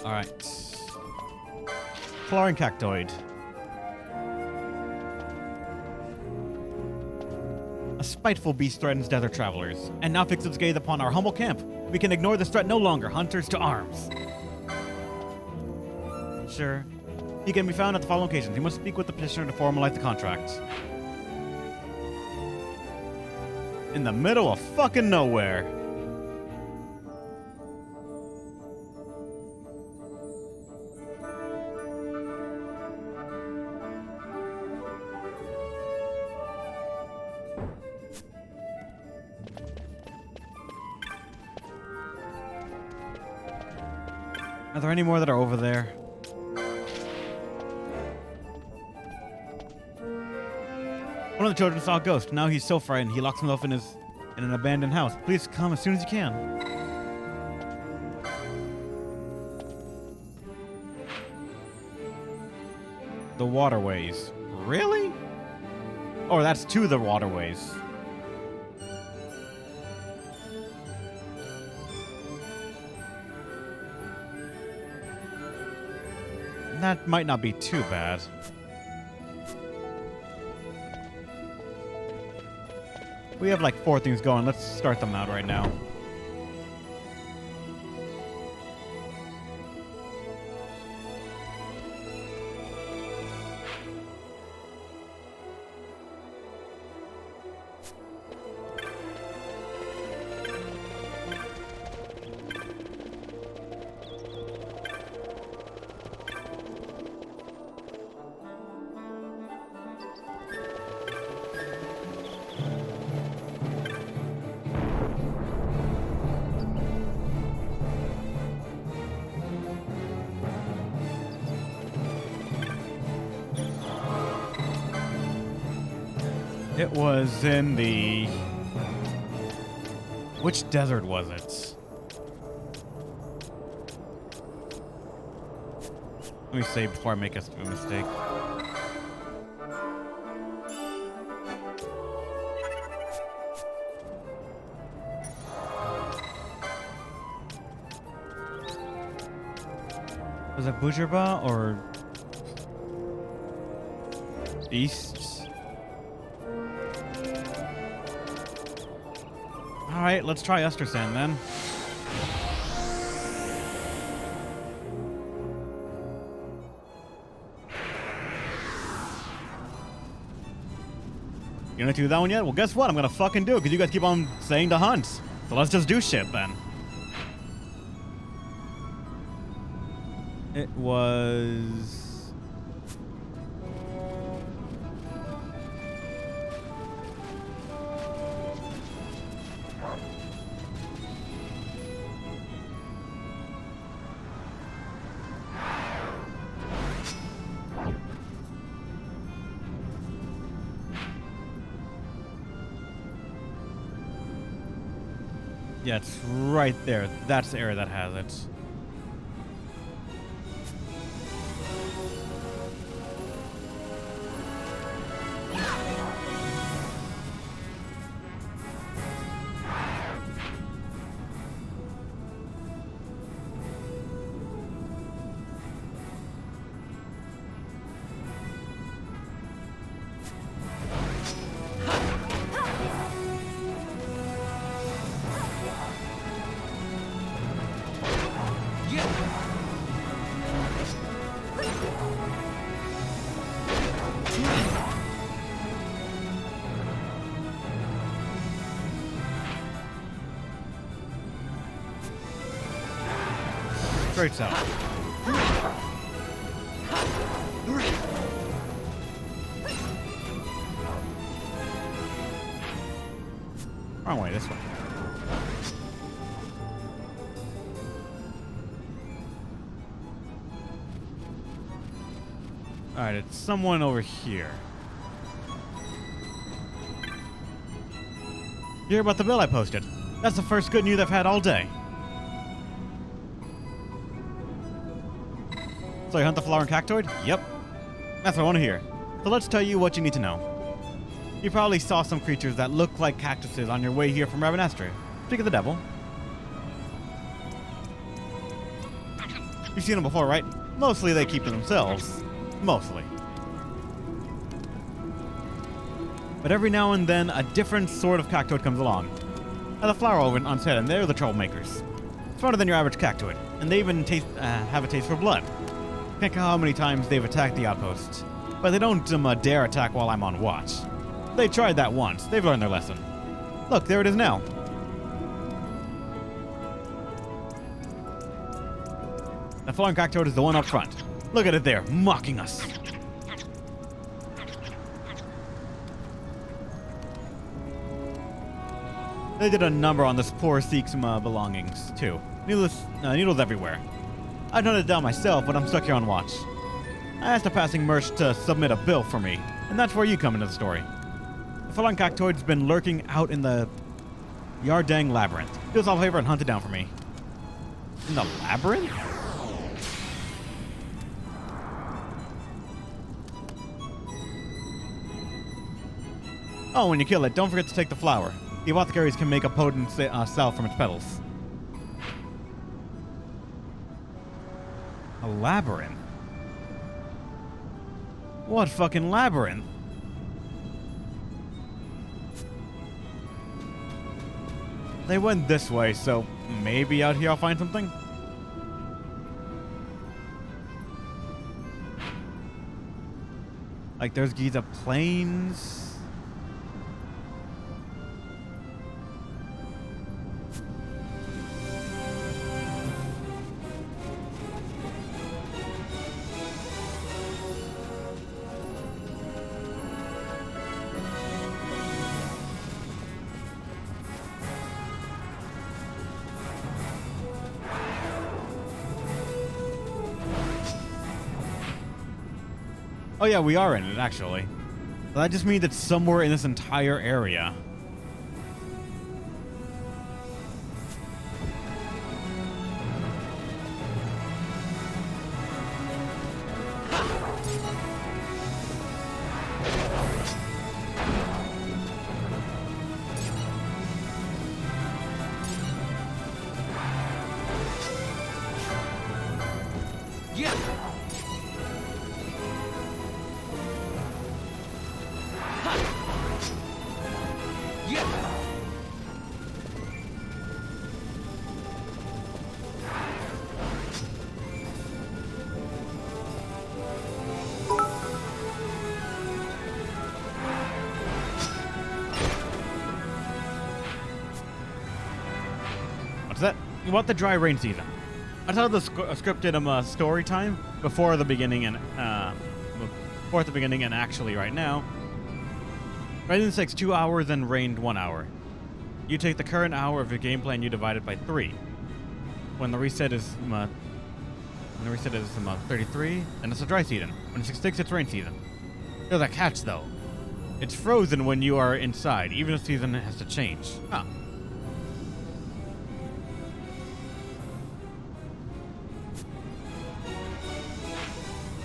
Alright. Flowering cactoid. A spiteful beast threatens desert travelers, and now fixes its gaze upon our humble camp. We can ignore this threat no longer. Hunters to arms. Sure. He can be found at the following locations. You must speak with the petitioner to formalize the contract. In the middle of fucking nowhere. Are there any more that are over there? One of the children saw a ghost. Now he's so frightened he locks himself in an abandoned house. Please come as soon as you can. The waterways. Really? Oh, that's to the waterways. That might not be too bad. We have like 4 things going. Let's start them out right now. It was in the... Which desert was it? Let me save before I make a stupid mistake. Was it Bujerba or... Beasts? Alright, let's try Estersan then. You gonna do that one yet? Well, guess what? I'm gonna fucking do it because you guys keep on saying to hunt. So let's just do shit then. It was... Yeah, it's right there. That's the area that has it. Straight south. Wrong way, this way. Alright, it's someone over here. You hear about the bill I posted? That's the first good news I've had all day. So you hunt the flowering cactoid? Yep. That's what I want to hear. So let's tell you what you need to know. You probably saw some creatures that look like cactuses on your way here from Ravenastre. Speak of the devil. You've seen them before, right? Mostly they keep to themselves. Mostly. But every now and then, a different sort of cactoid comes along. Now the flower over on set, and they're the troublemakers. Smarter than your average cactoid, and they even have a taste for blood. Can't count how many times they've attacked the outpost. But they don't dare attack while I'm on watch. They tried that once. They've learned their lesson. Look, there it is now. The flying cactoid is the one up front. Look at it there, mocking us. They did a number on this poor Seek's belongings, too. Needles everywhere. I'd hunt it down myself, but I'm stuck here on watch. I asked a passing merch to submit a bill for me, and that's where you come into the story. The flying cactoid's been lurking out in the Yardang Labyrinth. Do us all a favor and hunt it down for me. In the labyrinth? Oh, when you kill it, don't forget to take the flower. The apothecaries can make a potent salve from its petals. A labyrinth? What fucking labyrinth? They went this way, so maybe out here I'll find something? Like there's Giza Plains. Oh yeah, we are in it, actually. That just means it's somewhere in this entire area. That? What the dry rain season? I saw the scripted story time before the beginning and actually right now. Rain takes 2 hours and rained 1 hour. You take the current hour of your game plan, you divide it by 3. When the reset is 33, then it's a dry season. When it's 66, it's rain season. There's a catch though. It's frozen when you are inside, even if the season has to change. Huh.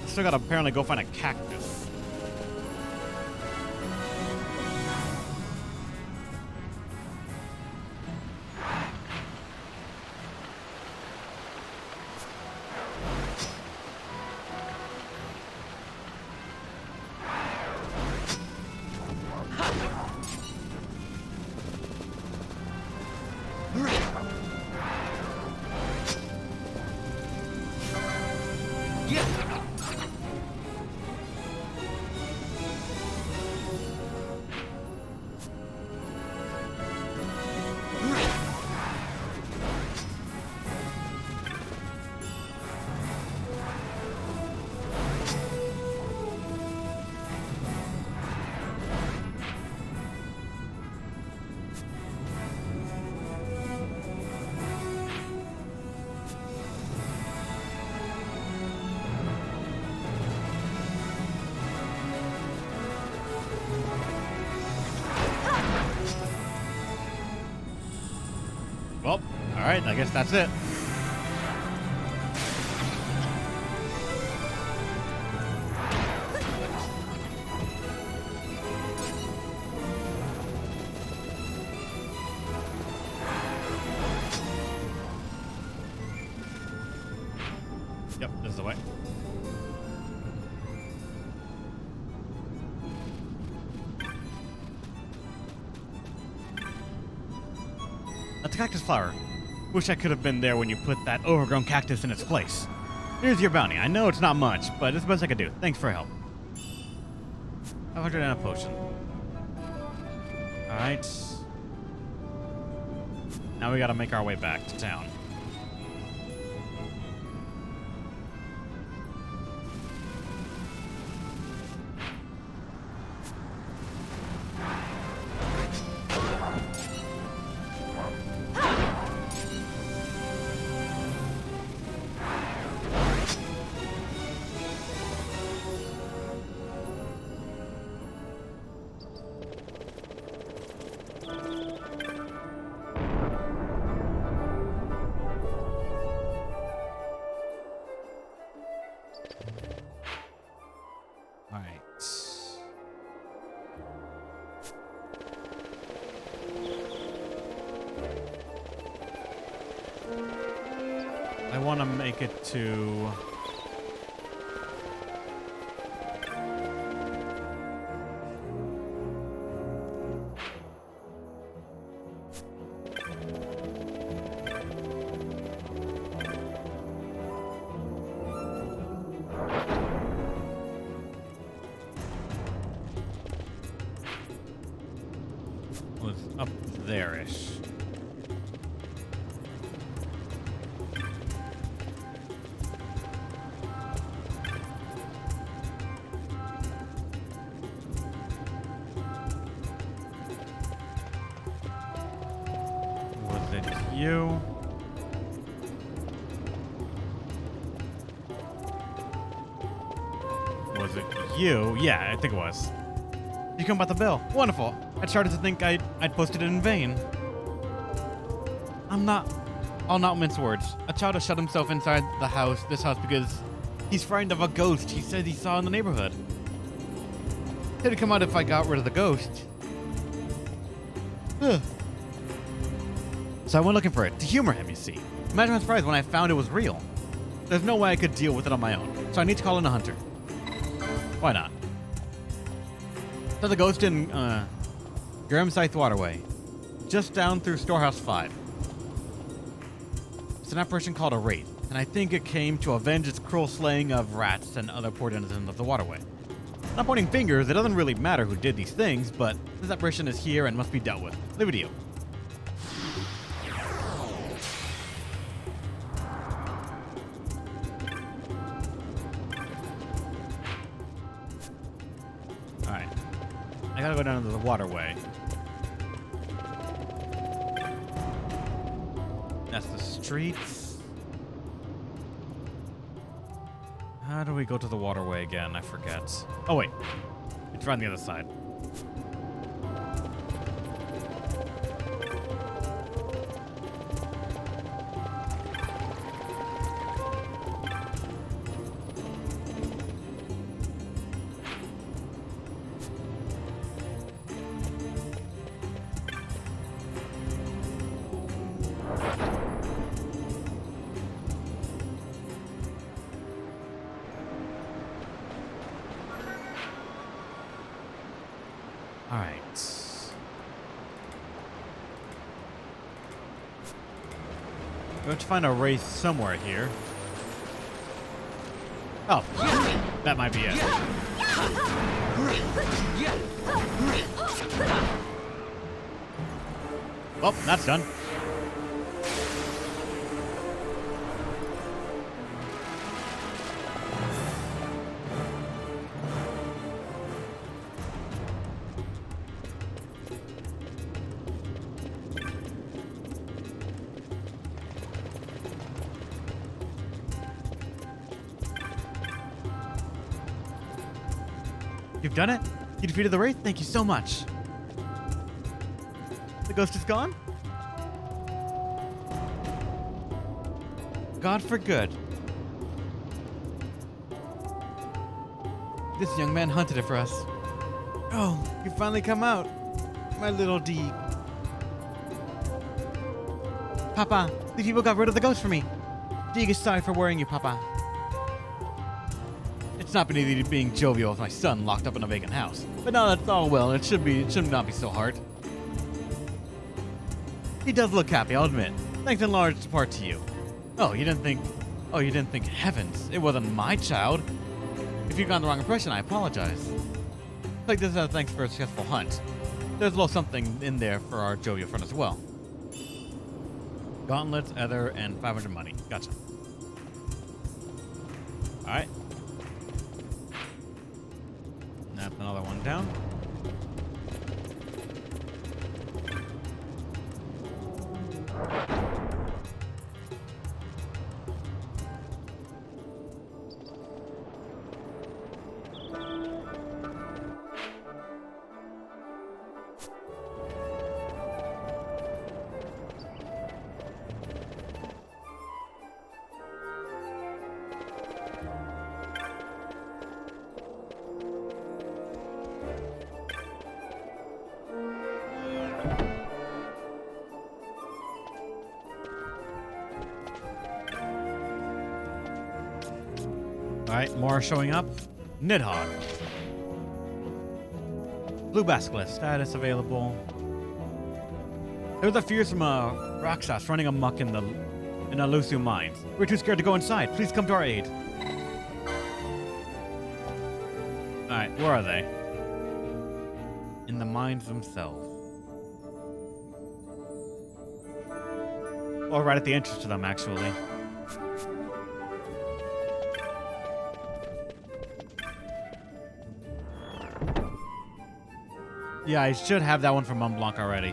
Still gotta apparently go find a cactus. Well, alright, I guess that's it. Yep, this is the way. That's a cactus flower. Wish I could have been there when you put that overgrown cactus in its place. Here's your bounty. I know it's not much, but it's the best I could do. Thanks for your help. 500 and a potion. Alright. Now we gotta make our way back to town. I want to make it to... was up there-ish. You. Was it you? Yeah, I think it was. You come about the bill. Wonderful. I started to think I'd posted it in vain. I'll not mince words. A child has shut himself inside this house because he's frightened of a ghost he said he saw in the neighborhood. He said he'd come out if I got rid of the ghost. Ugh. So I went looking for it, to humor him, you see. Imagine my surprise when I found it was real. There's no way I could deal with it on my own, so I need to call in a hunter. Why not? So the ghost in, Grimscythe Waterway. Just down through Storehouse 5. It's an apparition called a wraith, and I think it came to avenge its cruel slaying of rats and other poor denizens of the waterway. Not pointing fingers, it doesn't really matter who did these things, but this apparition is here and must be dealt with. Leave it to you. I gotta go down to the waterway. That's the streets. How do we go to the waterway again? I forget. Oh, wait. It's around the other side. Alright. We have to find a wraith somewhere here. Oh, that might be it. Oh, that's done. You've done it? You defeated the wraith? Thank you so much. The ghost is gone? God for good. This young man hunted it for us. Oh, you finally come out. My little D. Papa, the people got rid of the ghost for me. Deeg is sorry for worrying you, Papa. It's not been easy being jovial with my son locked up in a vacant house. But now that's all well, it should not be so hard. He does look happy, I'll admit. Thanks in large part to you. You didn't think, heavens, it wasn't my child. If you've gotten the wrong impression, I apologize. Like this as a thanks for a successful hunt. There's a little something in there for our jovial friend as well. Gauntlets, ether, and 500 money. Gotcha. Alright. That's another one down. Alright, more showing up. Nidhogg. Blue Basilisk, status available. There was a fearsome Rakshas running amok in the Lucium mines. We're too scared to go inside. Please come to our aid. Alright, where are they? In the mines themselves. Or right at the entrance to them, actually. Yeah, I should have that one from Mont Blanc already.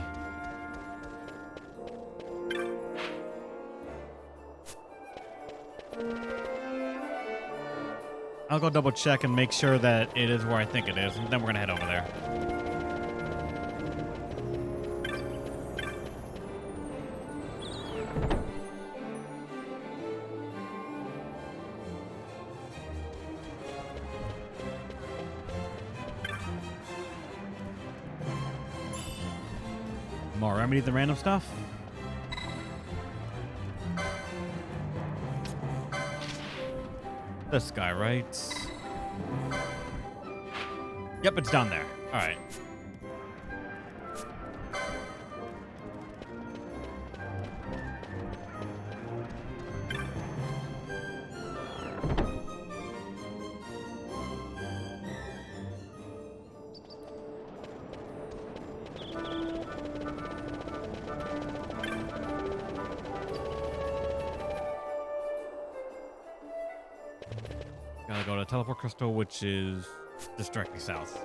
I'll go double check and make sure that it is where I think it is, and then we're gonna head over there. More remedy the random stuff. This guy, right? Yep, it's down there. All right. Gotta go to Teleport Crystal, which is just directly south.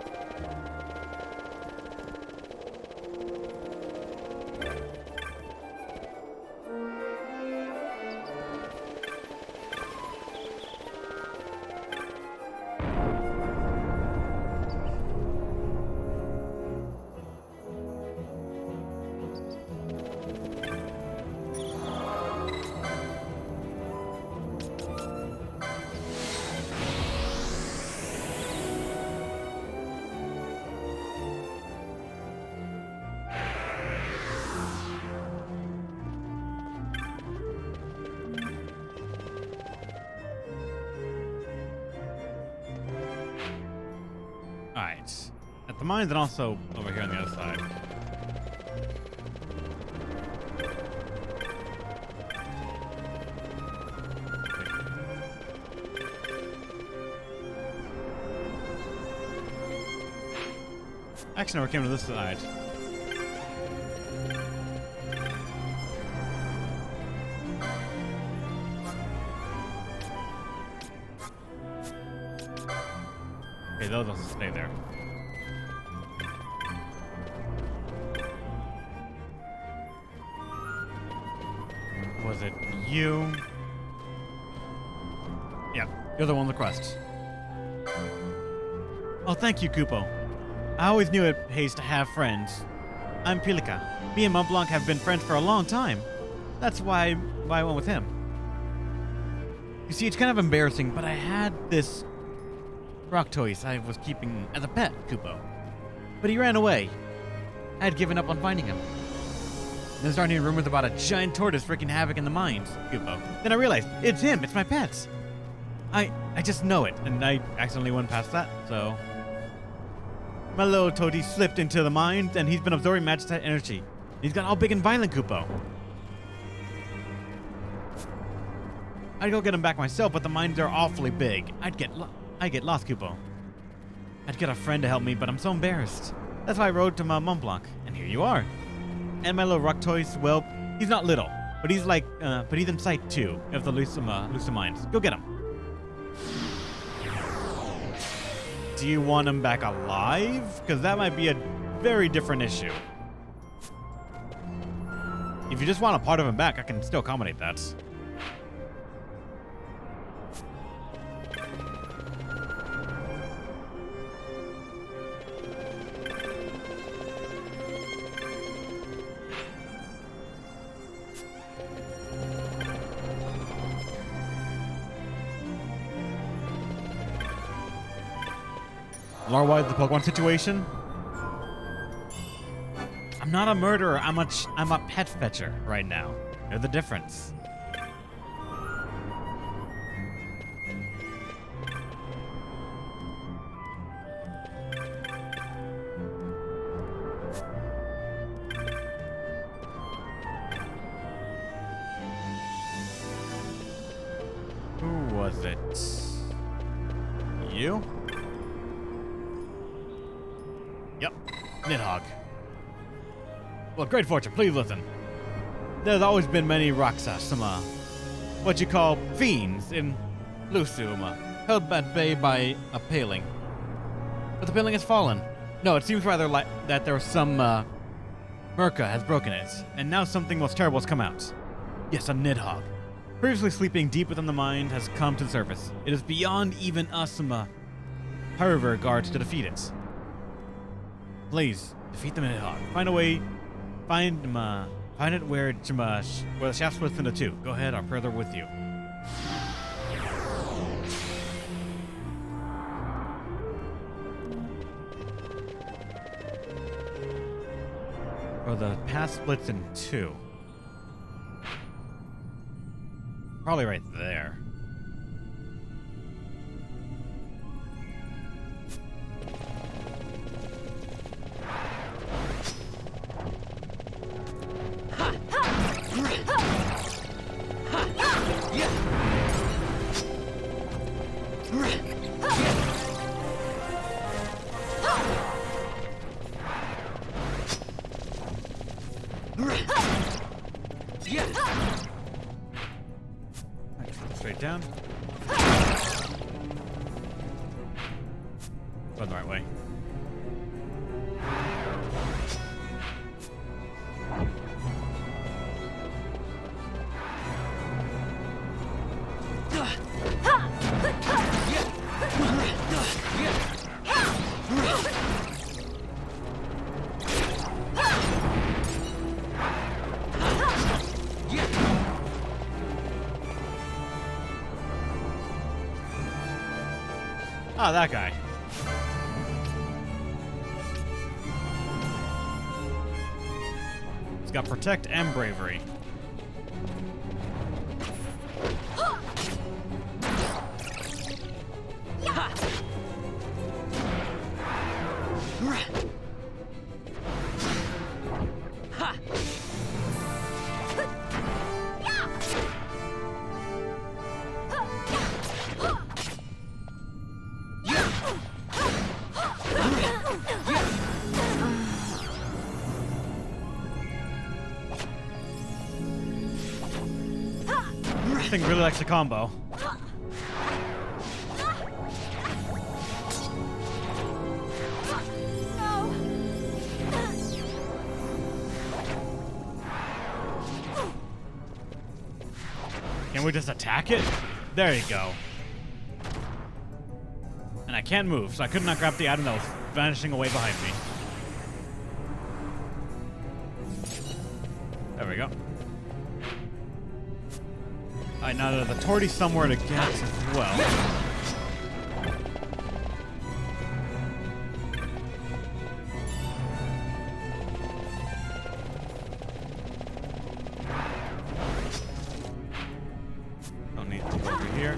Alright. At the mines and also over here on the other side. Actually, never came to this side. Okay, those will stay there. Was it you? Yeah, you're the one with the quest. Oh, thank you, Kupo. I always knew it pays to have friends. I'm Pilika. Me and Mont Blanc have been friends for a long time. That's why I went with him. You see, it's kind of embarrassing, but I had this rock toys I was keeping as a pet, Kupo. But he ran away. I had given up on finding him. Then started hearing rumors about a giant tortoise wreaking havoc in the mines, Kupo. Then I realized, it's him, it's my pet. I just know it, and I accidentally went past that, so... My little toady slipped into the mine, and he's been absorbing Magitite energy. He's got all big and violent, Kupo. I'd go get him back myself, but the mines are awfully big. I'd get lost, Kupo. I'd get a friend to help me, but I'm so embarrassed. That's why I rode to Mont Blanc, and here you are. And my little rock toys, well, he's not little, but he's like, but he's in sight too, of the Lucid mines. Go get him. Do you want him back alive? Because that might be a very different issue. If you just want a part of him back, I can still accommodate that. Lore-wise, the Pokemon situation? I'm not a murderer. I'm a pet fetcher right now. They're the difference. Who was it? You? Yep, Nidhogg. Well, great fortune, please listen. There's always been many Raksa, some, what you call fiends in Lusum, held at bay by a paling. But the paling has fallen. No, it seems rather like that there was some, Murka has broken it, and now something most terrible has come out. Yes, a Nidhogg. Previously sleeping deep within the mine has come to the surface. It is beyond even us, Pyrover guards to defeat it. Please, defeat the Nidhogg. Find a way. Find it where the shaft splits into two. Go ahead, I'll further with you. Or the path splits in two. Probably right there. Straight down. Going the right way. Ah, that guy. He's got Protect and Bravery. This thing really likes a combo. Can we just attack it? There you go. And I can't move, so I could not grab the item that was vanishing away behind me. There we go. Alright, now there's a Torty somewhere to get as well. Don't need to go over here.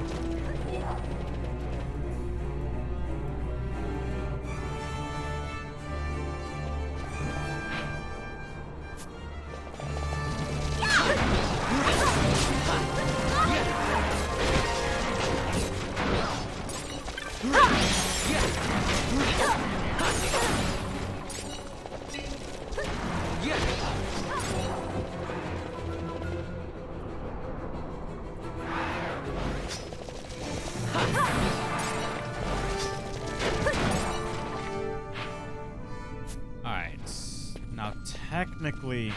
technically...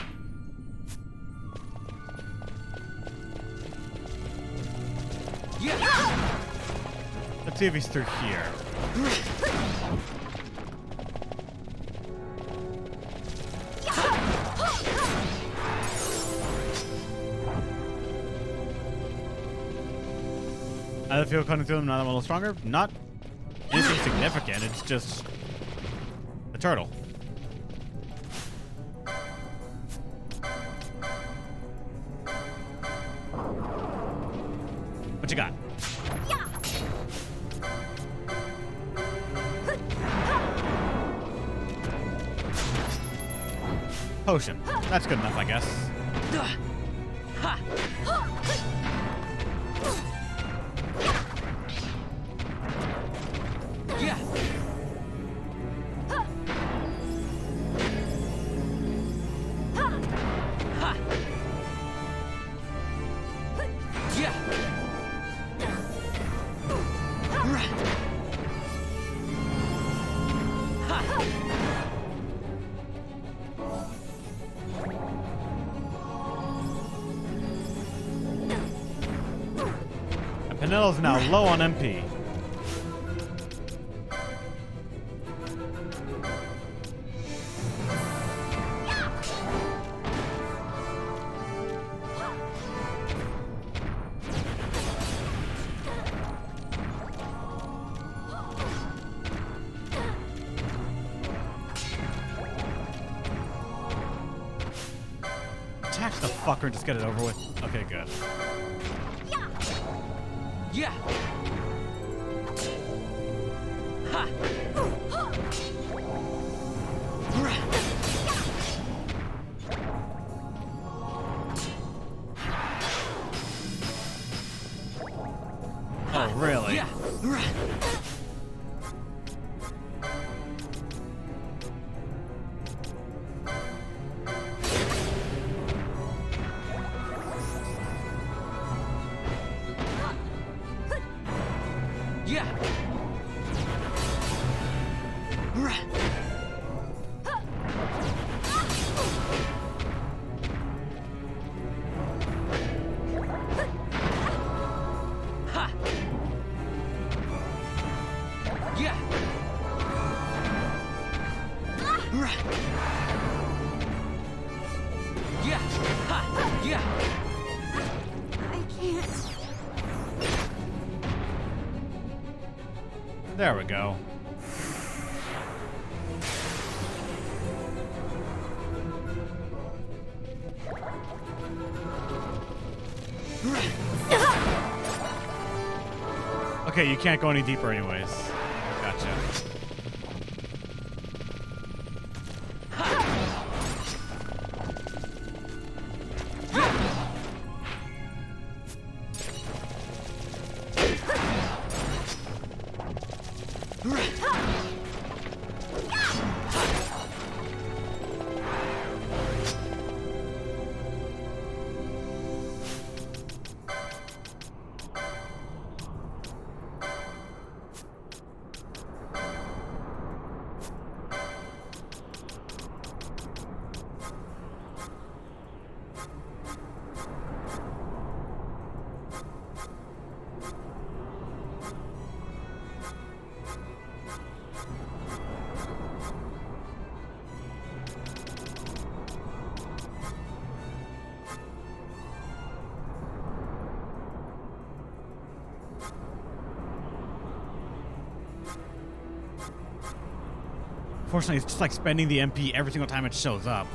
Let's see if he's through here. I feel cutting through them now that I'm a little stronger. Not anything significant. It's just a turtle. What you got? Potion. That's good enough, I guess. Pinello's now low on MP. Attack the fucker and just get it over with. Okay, good. Yeah. Ha. Oh, really? Yeah. There we go. Okay, you can't go any deeper anyways. Gotcha. Unfortunately, it's just like spending the MP every single time it shows up.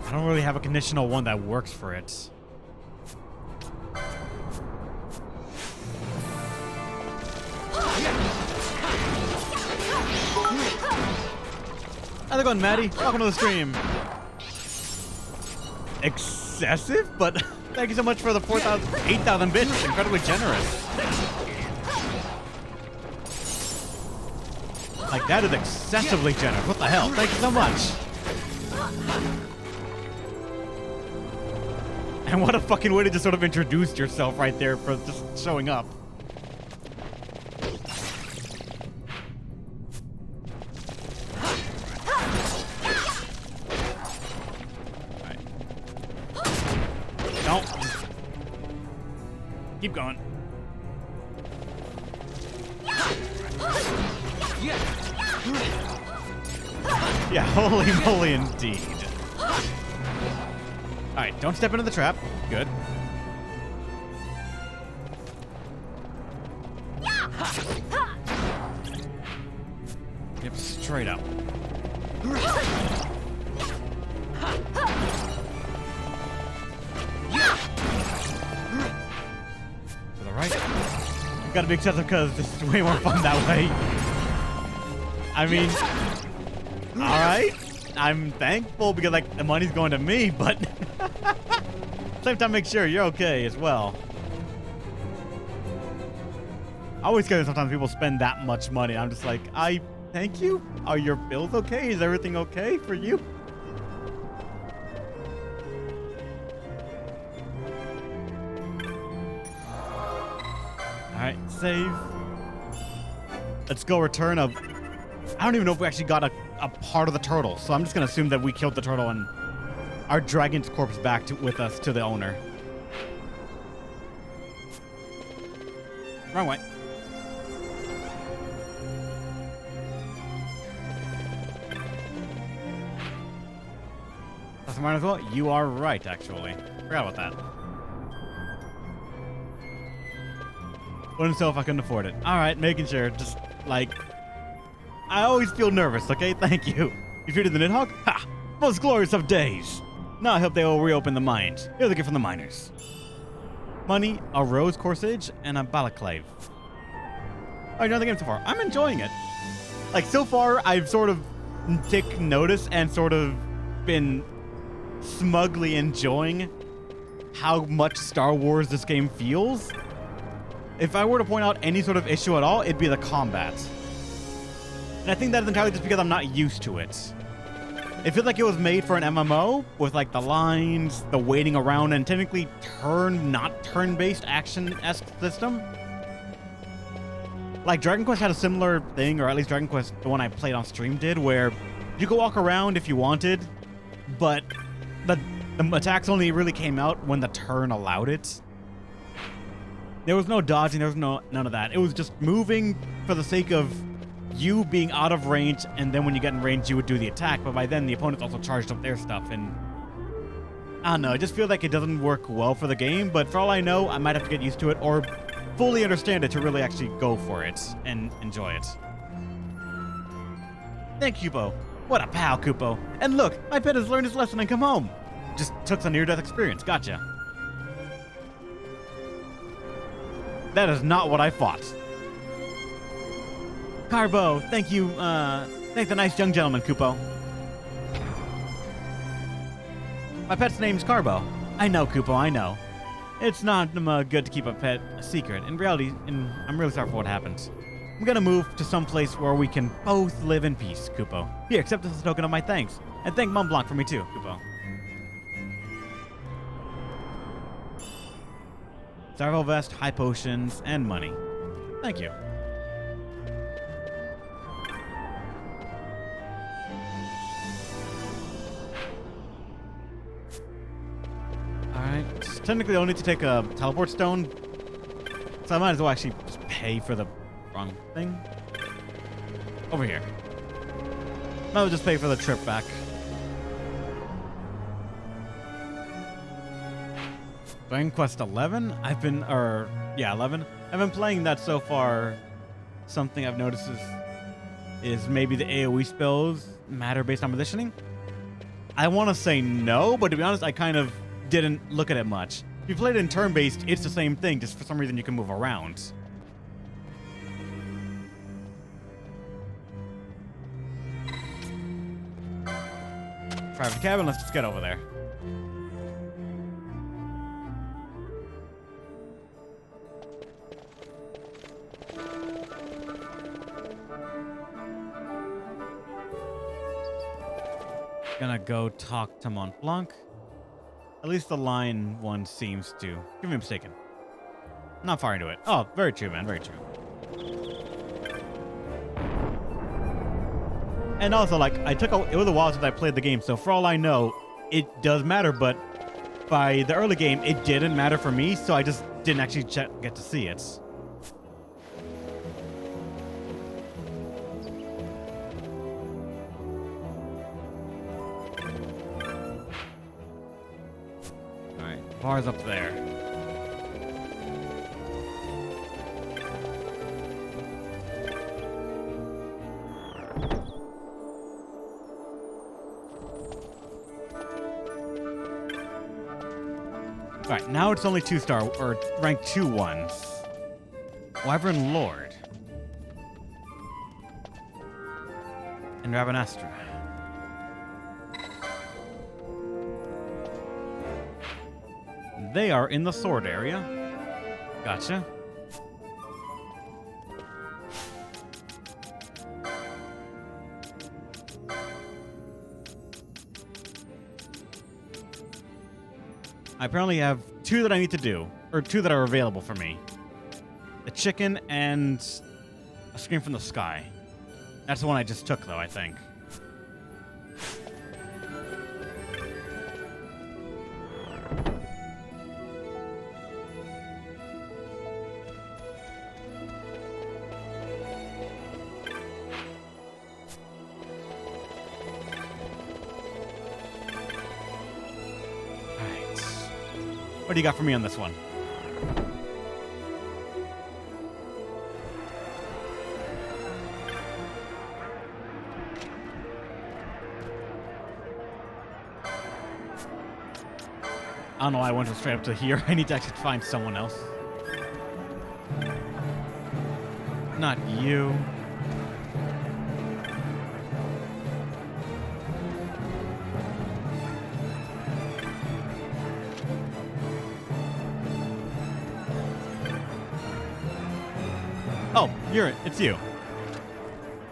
I don't really have a conditional one that works for it. How's it going, Maddie? Welcome to the stream. Excessive, but thank you so much for the 8,000 bits. Incredibly generous. Like, that is excessively generous. What the hell? Thank you so much. And what a fucking way to just sort of introduce yourself right there for just showing up. Alright. Don't. Keep going. Yeah, holy moly indeed. Alright, don't step into the trap. Good. Yep, straight up. To the right. Gotta be excessive because this is way more fun that way. I mean, alright. I'm thankful because, like, the money's going to me, but same time, make sure you're okay as well. I always get sometimes people spend that much money. I'm just like, thank you. Are your bills okay? Is everything okay for you? Alright, save. Let's go return of... I don't even know if we actually got a part of the turtle, so I'm just gonna assume that we killed the turtle and our dragon's corpse back with us to the owner. Wrong way. That's mine as well. You are right, actually. Forgot about that. Wouldn't sell if I couldn't afford it. All right, making sure. Just like, I always feel nervous. Okay, thank you. You feared the Nidhogg? Ha! Most glorious of days. Now I hope they will reopen the mines. Here's the gift from the miners. Money, a rose corsage, and a balaclave. Oh, you know the game so far. I'm enjoying it. Like, so far, I've sort of taken notice and sort of been smugly enjoying how much Star Wars this game feels. If I were to point out any sort of issue at all, it'd be the combat. And I think that is entirely just because I'm not used to it. It feels like it was made for an MMO with like the lines, the waiting around, and technically not turn-based action-esque system. Like Dragon Quest had a similar thing, or at least Dragon Quest, the one I played on stream did, where you could walk around if you wanted, but the attacks only really came out when the turn allowed it. There was no dodging, there was none of that. It was just moving for the sake of you being out of range, and then when you get in range, you would do the attack, but by then the opponents also charged up their stuff, and I don't know, I just feel like it doesn't work well for the game, but for all I know, I might have to get used to it, or fully understand it to really actually go for it and enjoy it. Thank you, Kupo. What a pal, Kupo. And look, my pet has learned his lesson and come home. Just took some near-death experience, gotcha. That is not what I thought. Carbo, thank you, thank the nice young gentleman, Kupo. My pet's name's Carbo. I know, Kupo, I know. It's not good to keep a pet a secret. In reality, I'm really sorry for what happened. I'm gonna move to some place where we can both live in peace, Kupo. Here, accept this as a token of my thanks. And thank Mont Blanc for me too, Kupo. Survival vest, high potions, and money. Thank you. Alright, technically I'll need to take a teleport stone, so I might as well actually just pay for the wrong thing. Over here. Might as well just pay for the trip back. Dragon Quest 11? 11. I've been playing that so far. Something I've noticed is maybe the AoE spells matter based on positioning. I want to say no, but to be honest, I kind of didn't look at it much. If you played it in turn-based, it's the same thing, just for some reason you can move around. Private cabin, let's just get over there. Gonna go talk to Mont Blanc. At least the line one seems to. Give me mistaken. Not far into it. Oh, very true, man. Very true. And also, like, it was a while since I played the game, so for all I know, it does matter, but by the early game, it didn't matter for me, so I just didn't actually get to see it. Alright, bar's up there. Alright, now it's only 2-star, or rank 2 ones. Wyvern Lord. And Rabanastra. They are in the sword area. Gotcha. I apparently have 2 that I need to do, or 2 that are available for me. A chicken and a scream from the sky. That's the one I just took, though, I think. What do you got for me on this one? I don't know why I went straight up to here. I need to actually find someone else. Not you. Oh, it's you.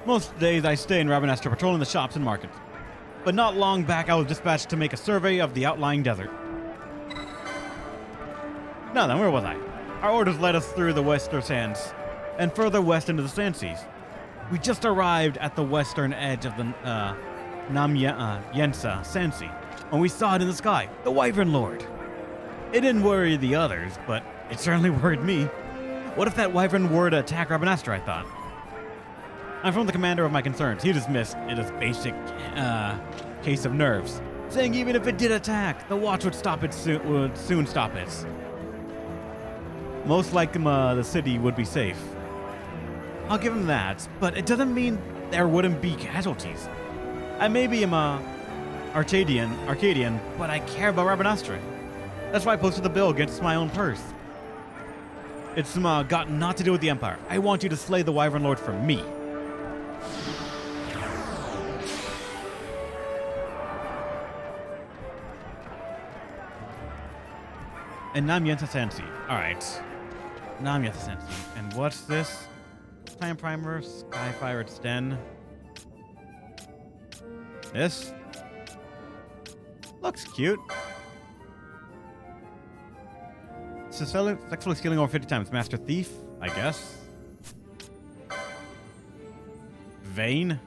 Most days I stay in Rabanastra patrolling the shops and markets. But not long back I was dispatched to make a survey of the outlying desert. Now then, where was I? Our orders led us through the Western Sands, and further west into the Sand Seas. We just arrived at the western edge of the Yensa Sand Sea, when we saw it in the sky, the Wyvern Lord. It didn't worry the others, but it certainly worried me. What if that Wyvern were to attack Rabanastra, I thought? I'm from the commander of my concerns. He dismissed it as basic case of nerves, saying even if it did attack, the watch would soon stop it. Most likely the city would be safe. I'll give him that, but it doesn't mean there wouldn't be casualties. I maybe am Arcadian, but I care about Rabanastra. That's why I posted the bill against my own purse. It's got naught to do with the Empire. I want you to slay the Wyvern Lord for me. And Nam Yensa Sansi. Alright. Nam Yensa Sansi. And what's this? Time Primer, Skyfire, it's Den. This? Looks cute. Sexually stealing over 50 times. Master Thief, I guess. Vain.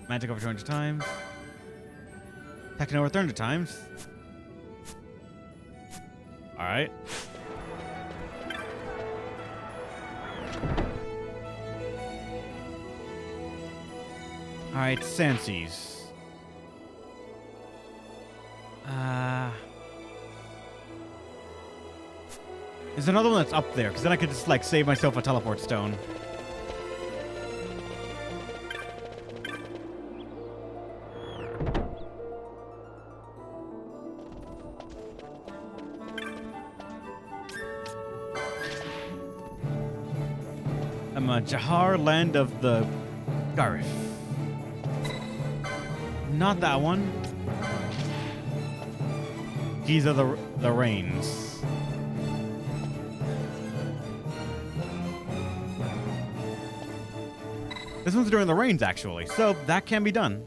Magic over 200 times. Techno over 300 times. Alright. Alright, Sanseas. Is there another one that's up there? Because then I could just, like, save myself a teleport stone. Jahar, land of the Garif. Not that one. These are the Rains. This one's during the rains, actually, so that can be done.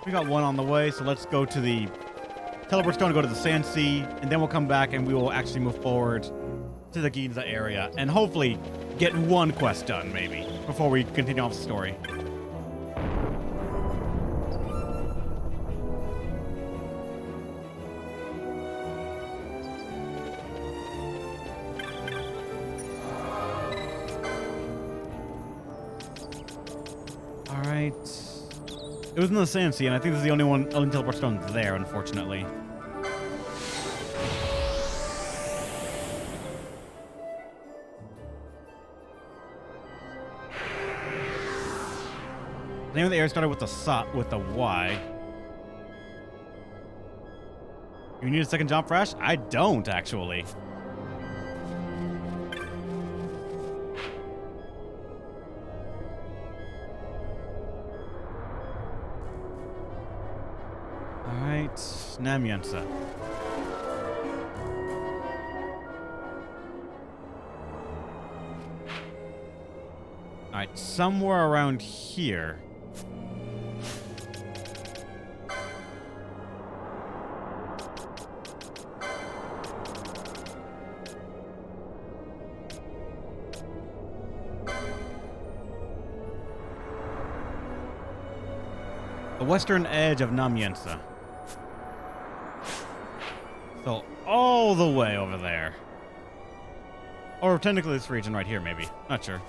We got one on the way, so let's go to the teleport's going to go to the Sand Sea, and then we'll come back and we will actually move forward to the Ginza area and hopefully get one quest done, maybe, before we continue off the story. Alright. It was in the Sand Sea, and I think this is the only teleport stone there, unfortunately. The name of the area started with a Y. You need a second jump Fresh? I don't, actually. Alright, Namyansa. Alright, somewhere around here. The western edge of Namyansa. So, all the way over there. Or technically this region right here, maybe. Not sure.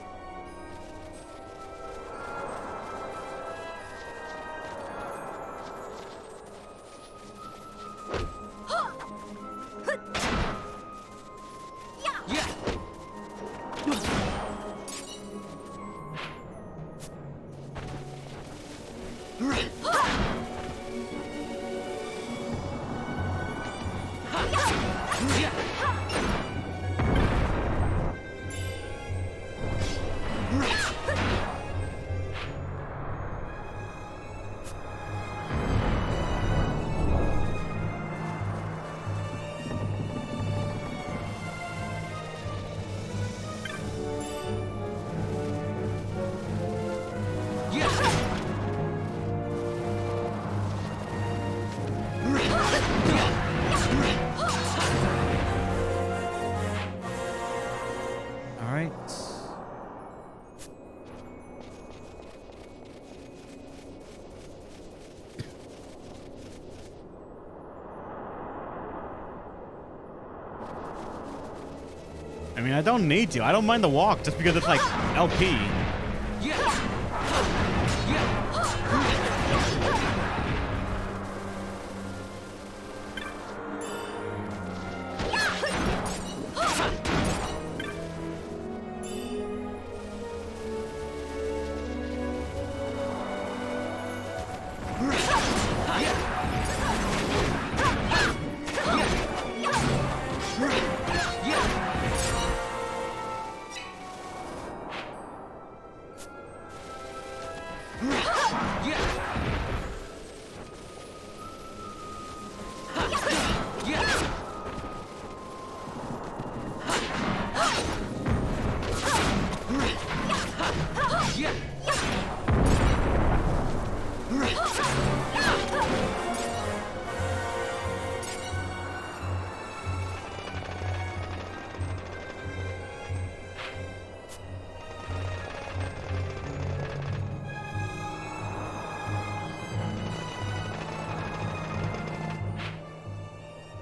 I mean, I don't need to. I don't mind the walk just because it's like LP.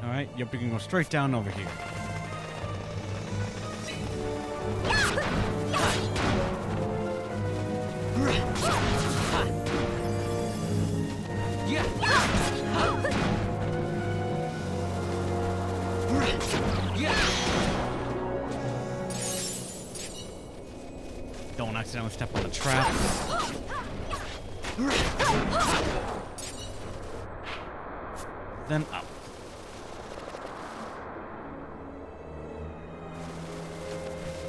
Alright, yep, we can go straight down over here. Don't accidentally step on the trap. then up.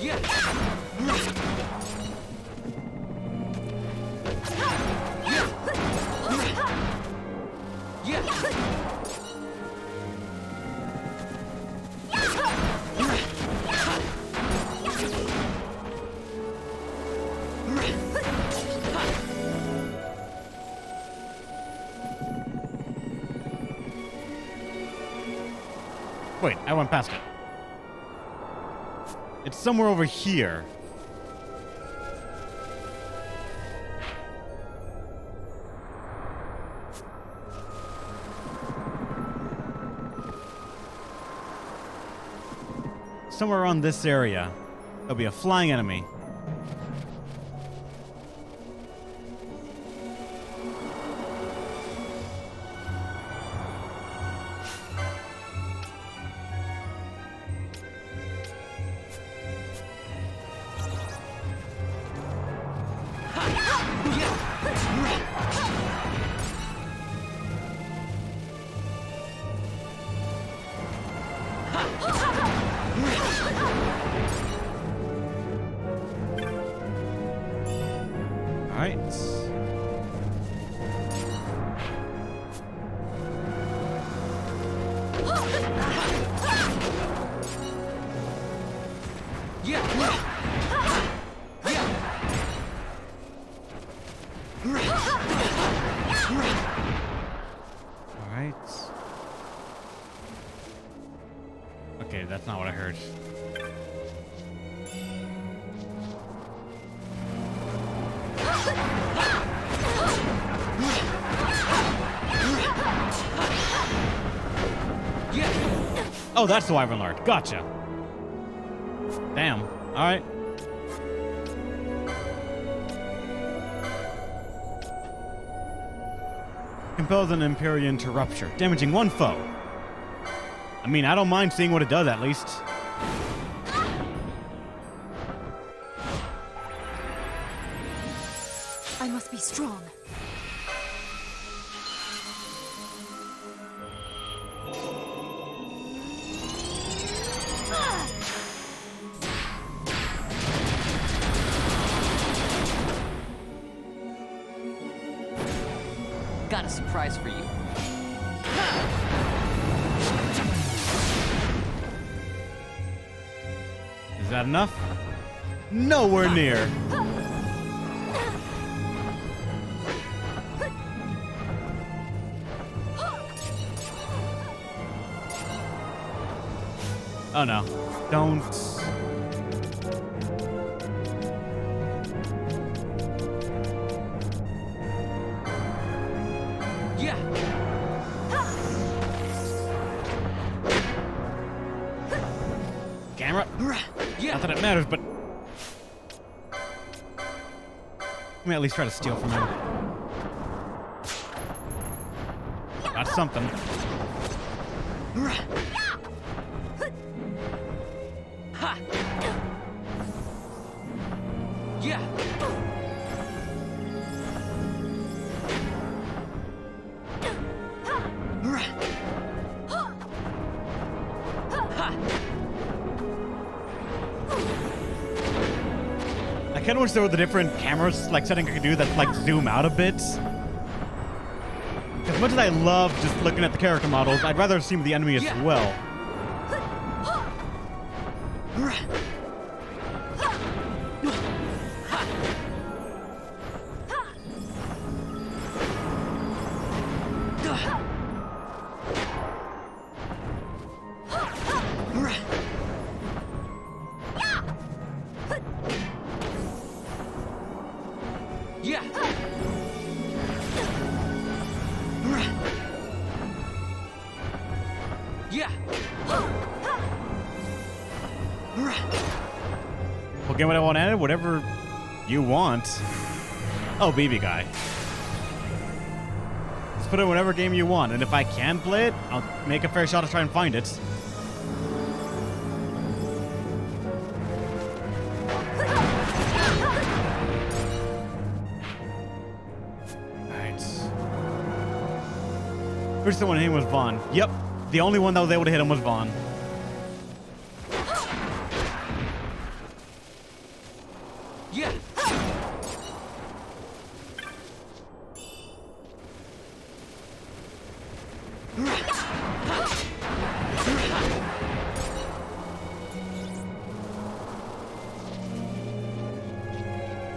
Yeah. Wait, I went past it. It's somewhere over here. Somewhere around this area. There'll be a flying enemy. Alright. Alright. Okay, that's not what I heard. Oh, that's the Wyvern Lord. Gotcha. Damn. Alright. Compels an Empyrean to rupture, damaging one foe. I mean, I don't mind seeing what it does, at least. I must be strong. Got a surprise for you. Is that enough? Nowhere near. Oh no. Don't. Yeah. Camera? Yeah. Not that it matters, but. Let me at least try to steal from him. That's something. Ha. Yeah. I kind of wish there were the different cameras like setting I could do that like zoom out a bit. As much as I love just looking at the character models, I'd rather see the enemy as well. Yeah. Yeah. Well, get what I want added? Whatever you want. Oh, BB guy. Just put it in whatever game you want, and if I can play it, I'll make a fair shot to try and find it. Alright. First one hit him was Vaughn. Yep. The only one that was able to hit him was Vaughn. Yeah.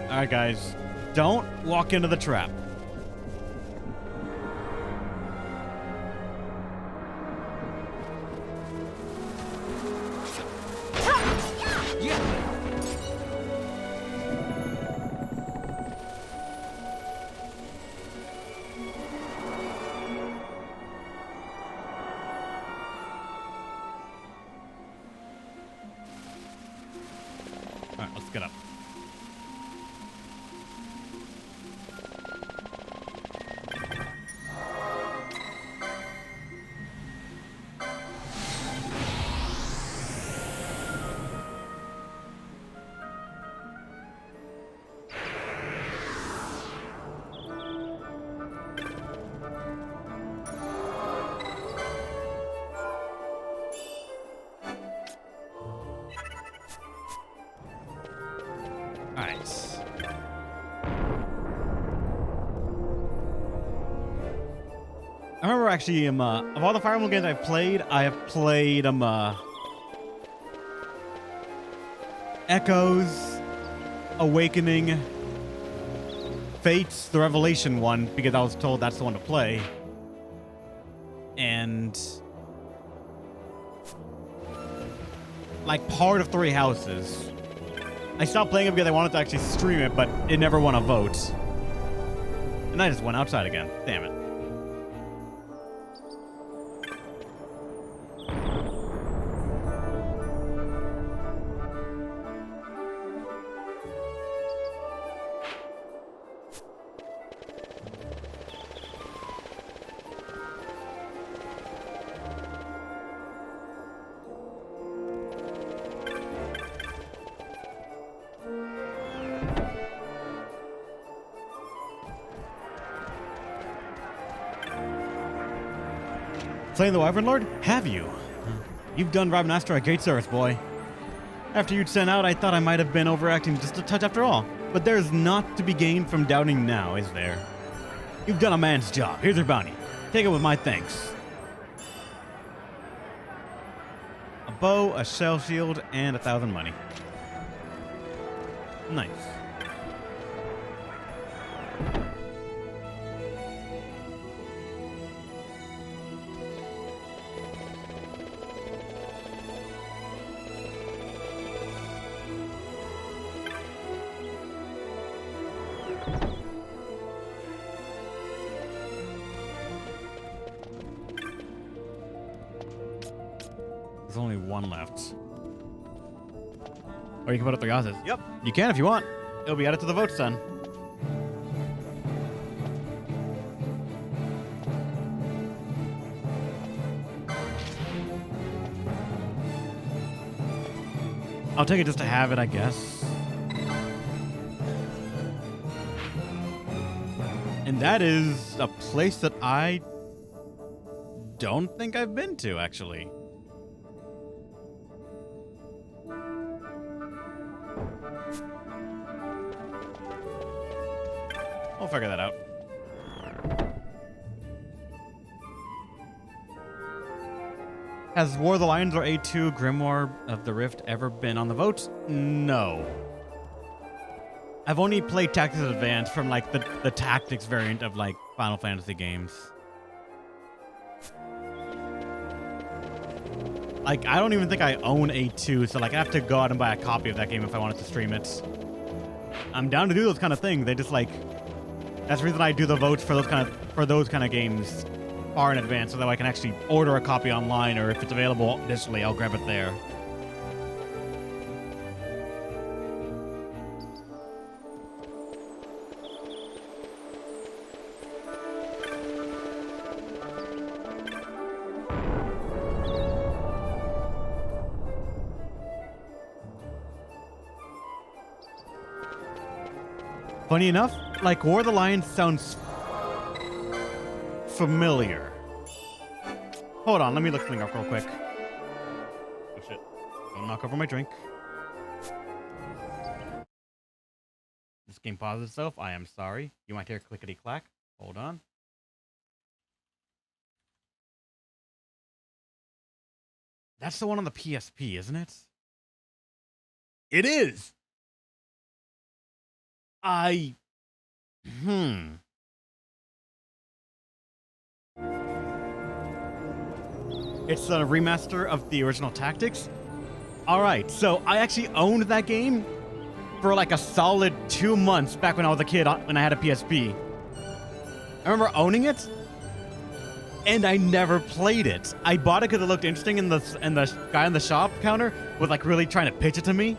Alright, guys. Don't walk into the trap. Yeah. Alright, let's get up. Nice. I remember actually, of all the Fire Emblem games I've played, I have played, Echoes, Awakening, Fates, the Revelation one, because I was told that's the one to play. And like part of Three Houses. I stopped playing it because I wanted to actually stream it, but it never won a vote. And I just went outside again. Damn it. Slaying the Wyvern Lord? Have you? You've done Rob Master a great service, boy. After you'd sent out, I thought I might have been overacting just a touch after all. But there's naught to be gained from doubting now, is there? You've done a man's job. Here's your bounty. Take it with my thanks. A bow, a shell shield, and 1,000 money. Nice. There's only one left. Or you can put up 3 houses. Yep, you can if you want. It'll be added to the votes then. I'll take it just to have it, I guess. And that is a place that I don't think I've been to, actually. I'll figure that out. Has War of the Lions or A2 Grimoire of the Rift ever been on the votes? No. I've only played Tactics Advanced from like the tactics variant of like Final Fantasy games. Like, I don't even think I own A2, so like I have to go out and buy a copy of that game if I wanted to stream it. I'm down to do those kind of things. They just like, that's the reason I do the votes for those kind of games far in advance, so that I can actually order a copy online, or if it's available digitally, I'll grab it there. Funny enough, like War of the Lions sounds familiar. Hold on, let me look something up real quick. Oh shit. Don't knock over my drink. This game pauses itself. I am sorry. You might hear clickety clack. Hold on. That's the one on the PSP, isn't it? It is. It's a remaster of the original Tactics. All right, so I actually owned that game for like a solid 2 months back when I was a kid, when I had a PSP. I remember owning it, and I never played it. I bought it because it looked interesting, and the guy on the shop counter was like really trying to pitch it to me.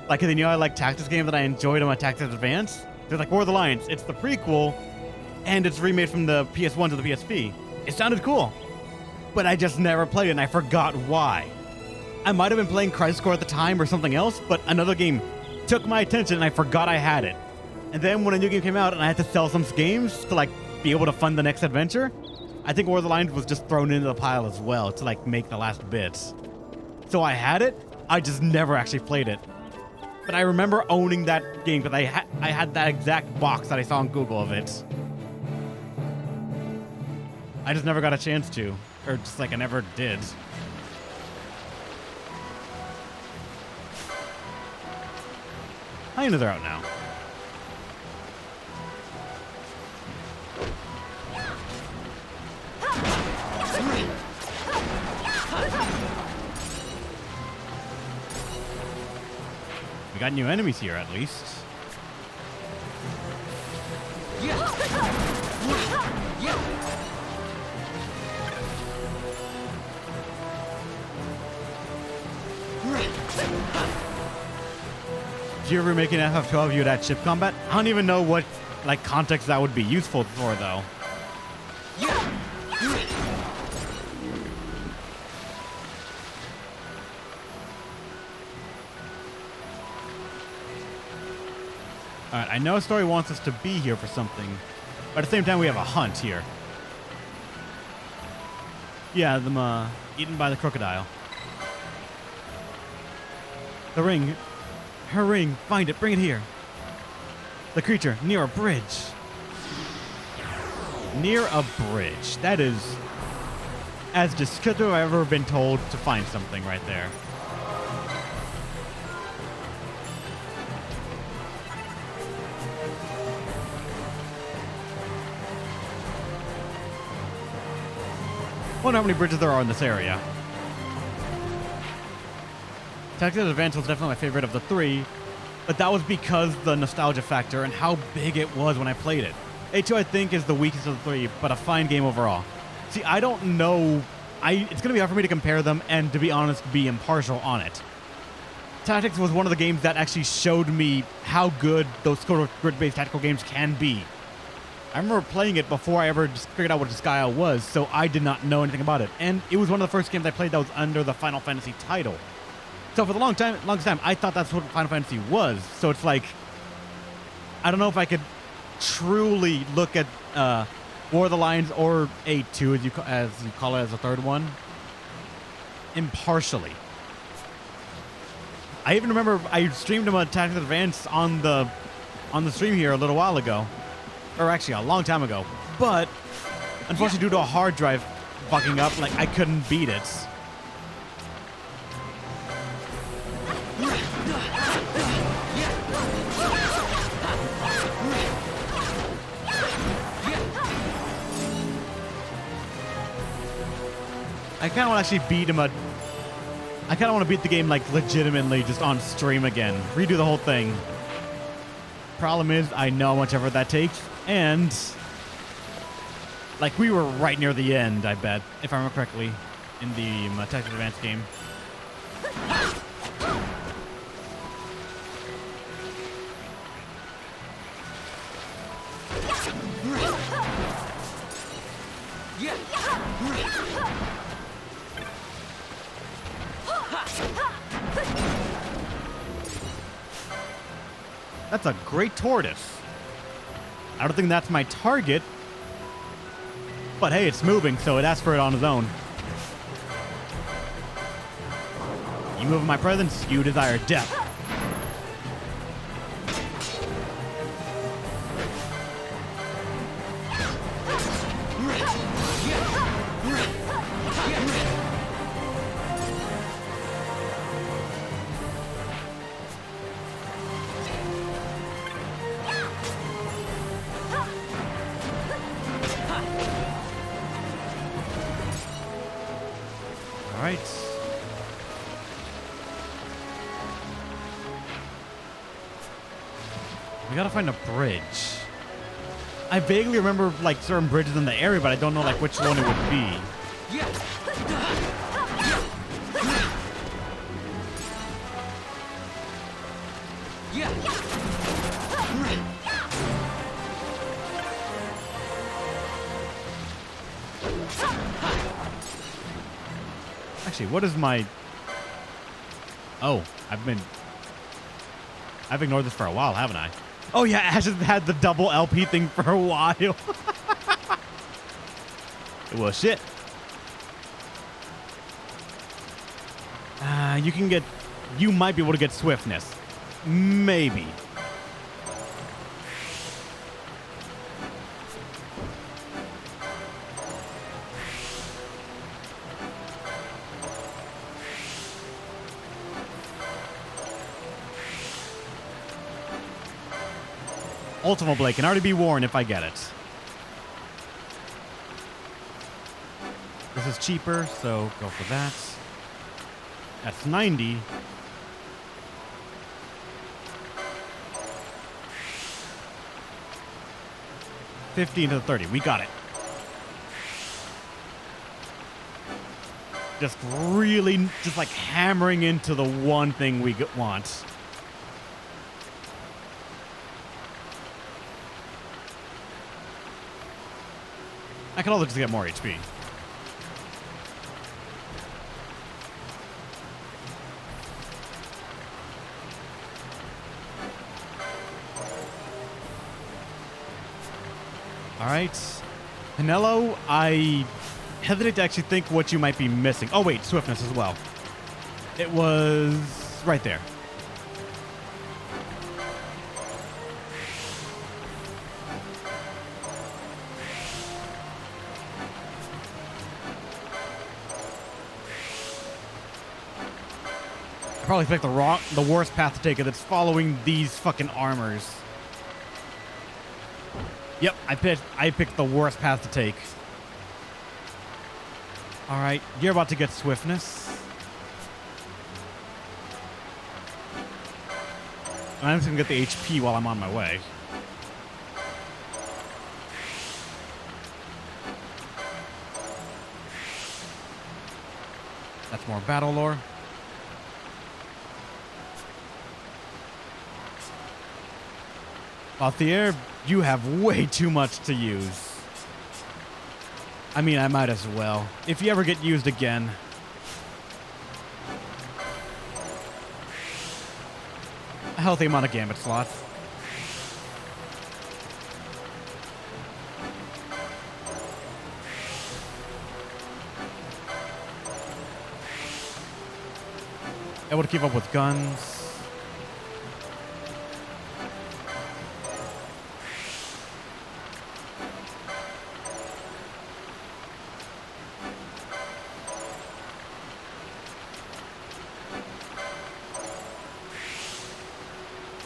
Like, cause they knew I like Tactics games that I enjoyed on my Tactics Advance. They're like, War of the Lions. It's the prequel, and it's remade from the PS1 to the PSP. It sounded cool, but I just never played it, and I forgot why. I might have been playing Crisis Core at the time or something else, but another game took my attention, and I forgot I had it. And then when a new game came out, and I had to sell some games to like be able to fund the next adventure, I think War of the Lions was just thrown into the pile as well to like make the last bits. So I had it, I just never actually played it. But I remember owning that game because I had that exact box that I saw on Google of it. I just never got a chance to, or just like I never did. I know they're out now. We got new enemies here, at least. If you ever make an FF12, you'd add ship combat. I don't even know what like context that would be useful for, though. Alright, I know story wants us to be here for something, but at the same time we have a hunt here. Yeah, them eaten by the crocodile. The ring. Her ring. Find it. Bring it here. The creature near a bridge. Near a bridge. That is as descriptive I've ever been told to find something right there. Wonder how many bridges there are in this area. Tactics Advance was definitely my favorite of the three, but that was because the nostalgia factor and how big it was when I played it. A2 I think is the weakest of the three, but a fine game overall. See, I don't know. It's going to be hard for me to compare them and, to be honest, be impartial on it. Tactics was one of the games that actually showed me how good those sort of grid-based tactical games can be. I remember playing it before I ever just figured out what Disgaea was, so I did not know anything about it. And it was one of the first games I played that was under the Final Fantasy title. So for the longest time, I thought that's what Final Fantasy was. So it's like, I don't know if I could truly look at War of the Lions or A2, as you call it, as a third one, impartially. I even remember I streamed them on Tactics Advance on the stream here a little while ago. Or actually a long time ago. But unfortunately, due to a hard drive fucking up, like I couldn't beat it. I kind of want to actually beat him. I kind of want to beat the game like legitimately, just on stream again. Redo the whole thing. Problem is, I know how much effort that takes, and like we were right near the end, I bet, if I remember correctly, in the Tactics Advance game. That's a great tortoise. I don't think that's my target. But hey, it's moving, so it asks for it on its own. You move in my presence, you desire death. All right. We gotta find a bridge. I vaguely remember like certain bridges in the area, but I don't know like which one it would be. Actually, what is my... Oh, I've ignored this for a while, haven't I? Oh yeah, Ash has had the double LP thing for a while. Well, shit. You might be able to get swiftness. Maybe. Ultima Blade can already be worn if I get it. This is cheaper, so go for that. That's 90. $50 into the 30. We got it. Just really, just like hammering into the one thing we want. I can also just get more HP. All right. Pinello, I hesitate to actually think what you might be missing. Oh, wait, swiftness as well. It was right there. Probably picked the worst path to take if it's following these fucking armors. Yep, I picked the worst path to take. All right, you're about to get swiftness. I'm just gonna get the HP while I'm on my way. That's more battle lore. Altair, you have way too much to use. I mean, I might as well. If you ever get used again. A healthy amount of gambit slots. Able to keep up with guns.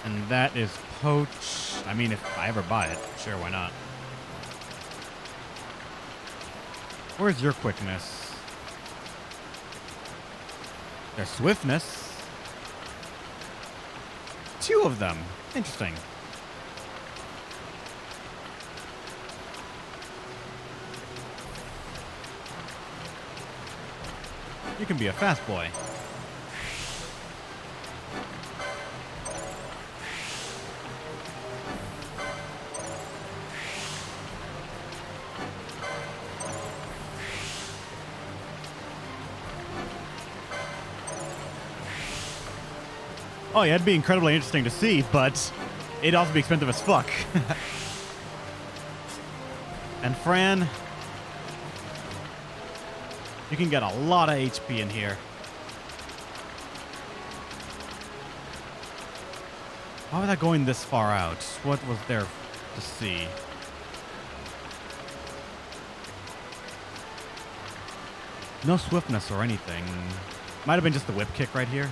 And that is poach. I mean, if I ever buy it, sure, why not? Where's your quickness? Their swiftness. 2 of them. Interesting. You can be a fast boy. Oh yeah, it'd be incredibly interesting to see, but it'd also be expensive as fuck. And Fran, You can get a lot of HP in here. Why was I going this far out? What was there to see? No swiftness or anything. Might have been just the whip kick right here.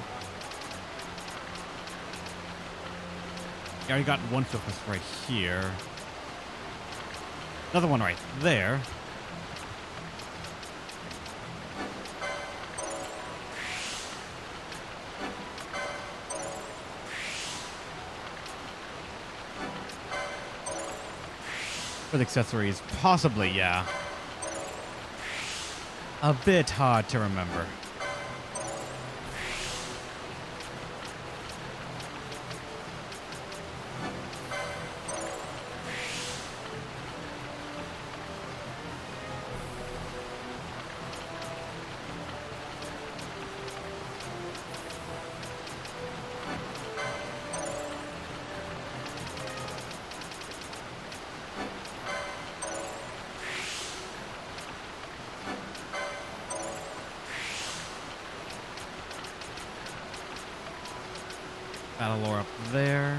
Yeah, I already got one swiftness right here. Another one right there. For the accessories, possibly, yeah. A bit hard to remember. Battle lore up there.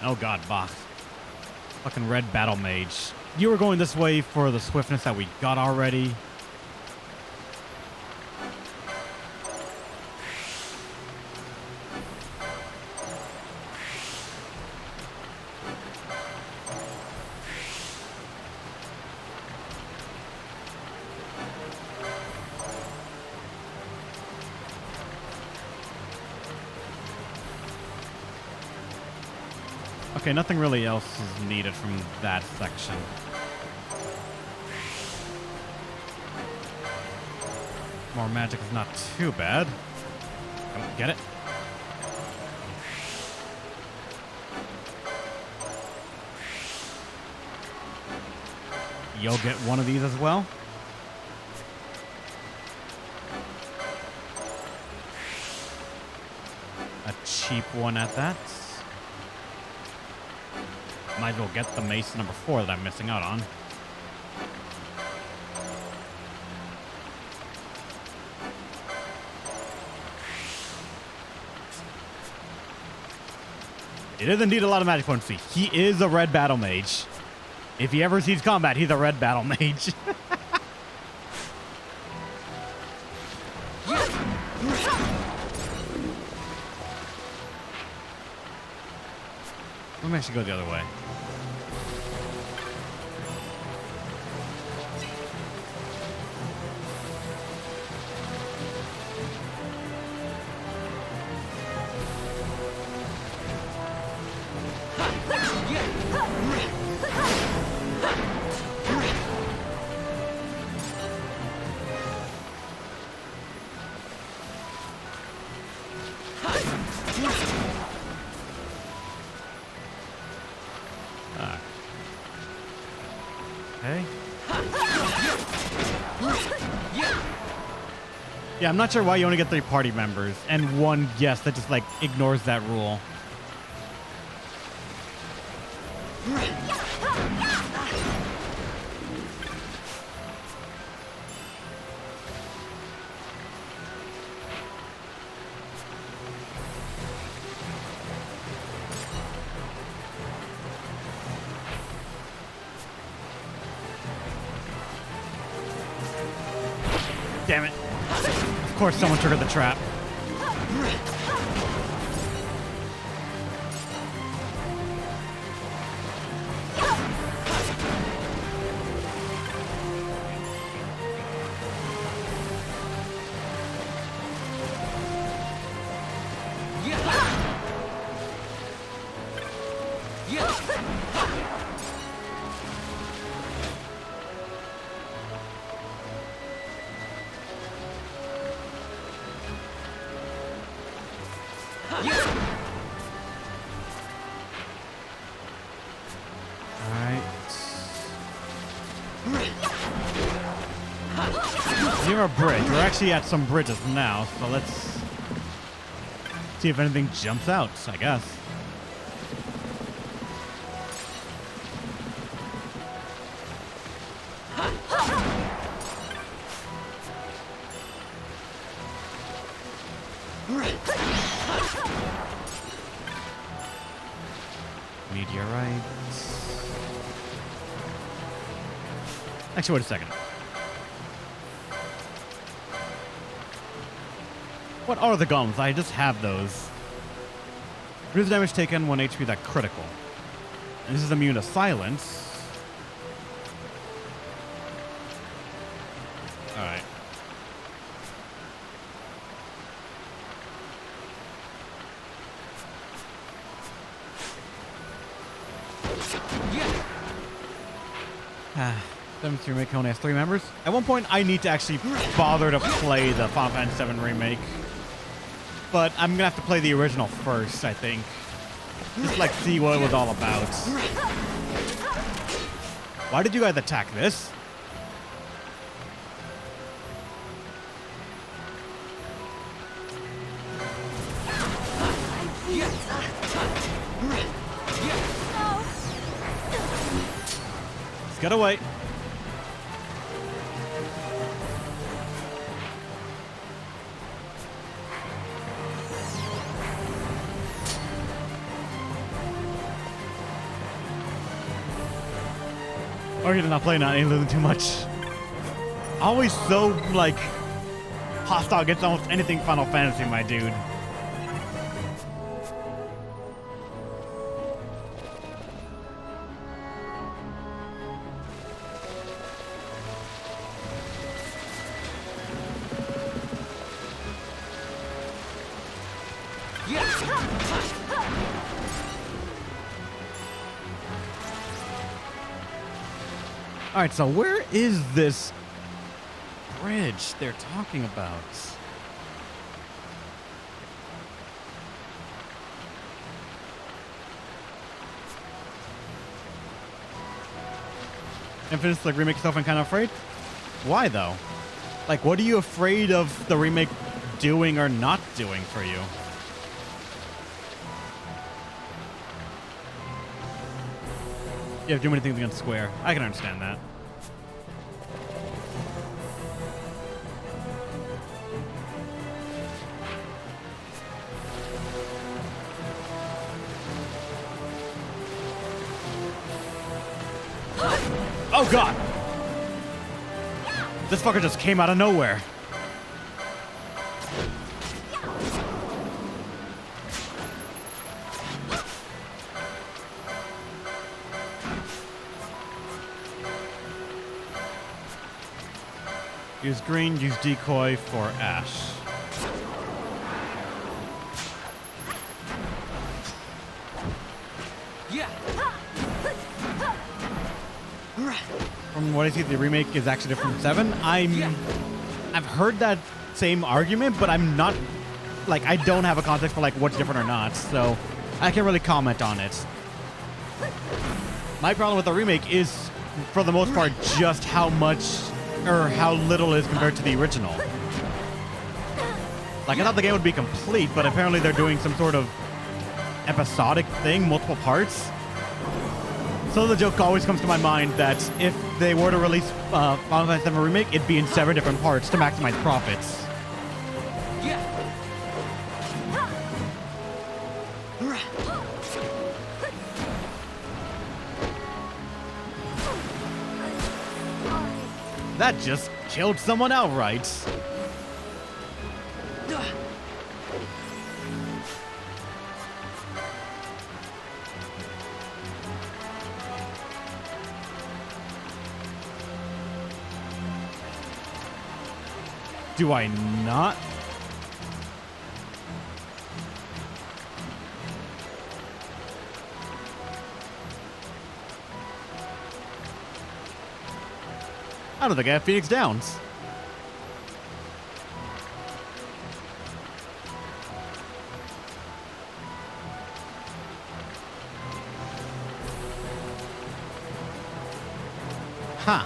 Oh god, box. Fucking red battle mage. You were going this way for the swiftness that we got already. Okay, nothing really else is needed from that section. More magic is not too bad. Don't get it. You'll get one of these as well. A cheap one at that. Might as well get the mace number 4 that I'm missing out on. It is indeed a lot of magic points. He is a red battle mage. If he ever sees combat, he's a red battle mage. Let me actually go the other way. Okay. Yeah, I'm not sure why you only get 3 party members and 1 guest that just like ignores that rule. Damn it. Of course someone triggered the trap. Near a bridge. We're actually at some bridges now, so let's see if anything jumps out, I guess. Meteorites. Actually, wait a second. What are the guns? I just have those. Reduce damage taken 1 HP that critical. And this is immune to silence. Alright. Yeah. 7th Remake only has 3 members. At one point, I need to actually bother to play the Final Fantasy VII Remake. But I'm gonna have to play the original first, I think. Just like see what it was all about. Why did you guys attack this? Let's get away. Or you're not playing that, ain't losing too much. Always so, like, hostile against almost anything Final Fantasy, my dude. All right, so where is this bridge they're talking about? Infinite's like remake yourself and kind of afraid? Why though? Like, what are you afraid of the remake doing or not doing for you? You have too many things against Square. I can understand that. Oh god! This fucker just came out of nowhere. Use green, use decoy for Ash. Yeah. From what I see, the remake is actually different from 7. I've heard that same argument, but I'm not, like, I don't have a context for, like, what's different or not, so I can't really comment on it. My problem with the remake is, for the most part, just how much or how little is compared to the original. Like, I thought the game would be complete, but apparently they're doing some sort of episodic thing, multiple parts. So the joke always comes to my mind that if they were to release Final Fantasy VII Remake, it'd be in 7 different parts to maximize profits. Yeah. That just killed someone outright. Do I not? I don't think I have Phoenix Downs. Huh.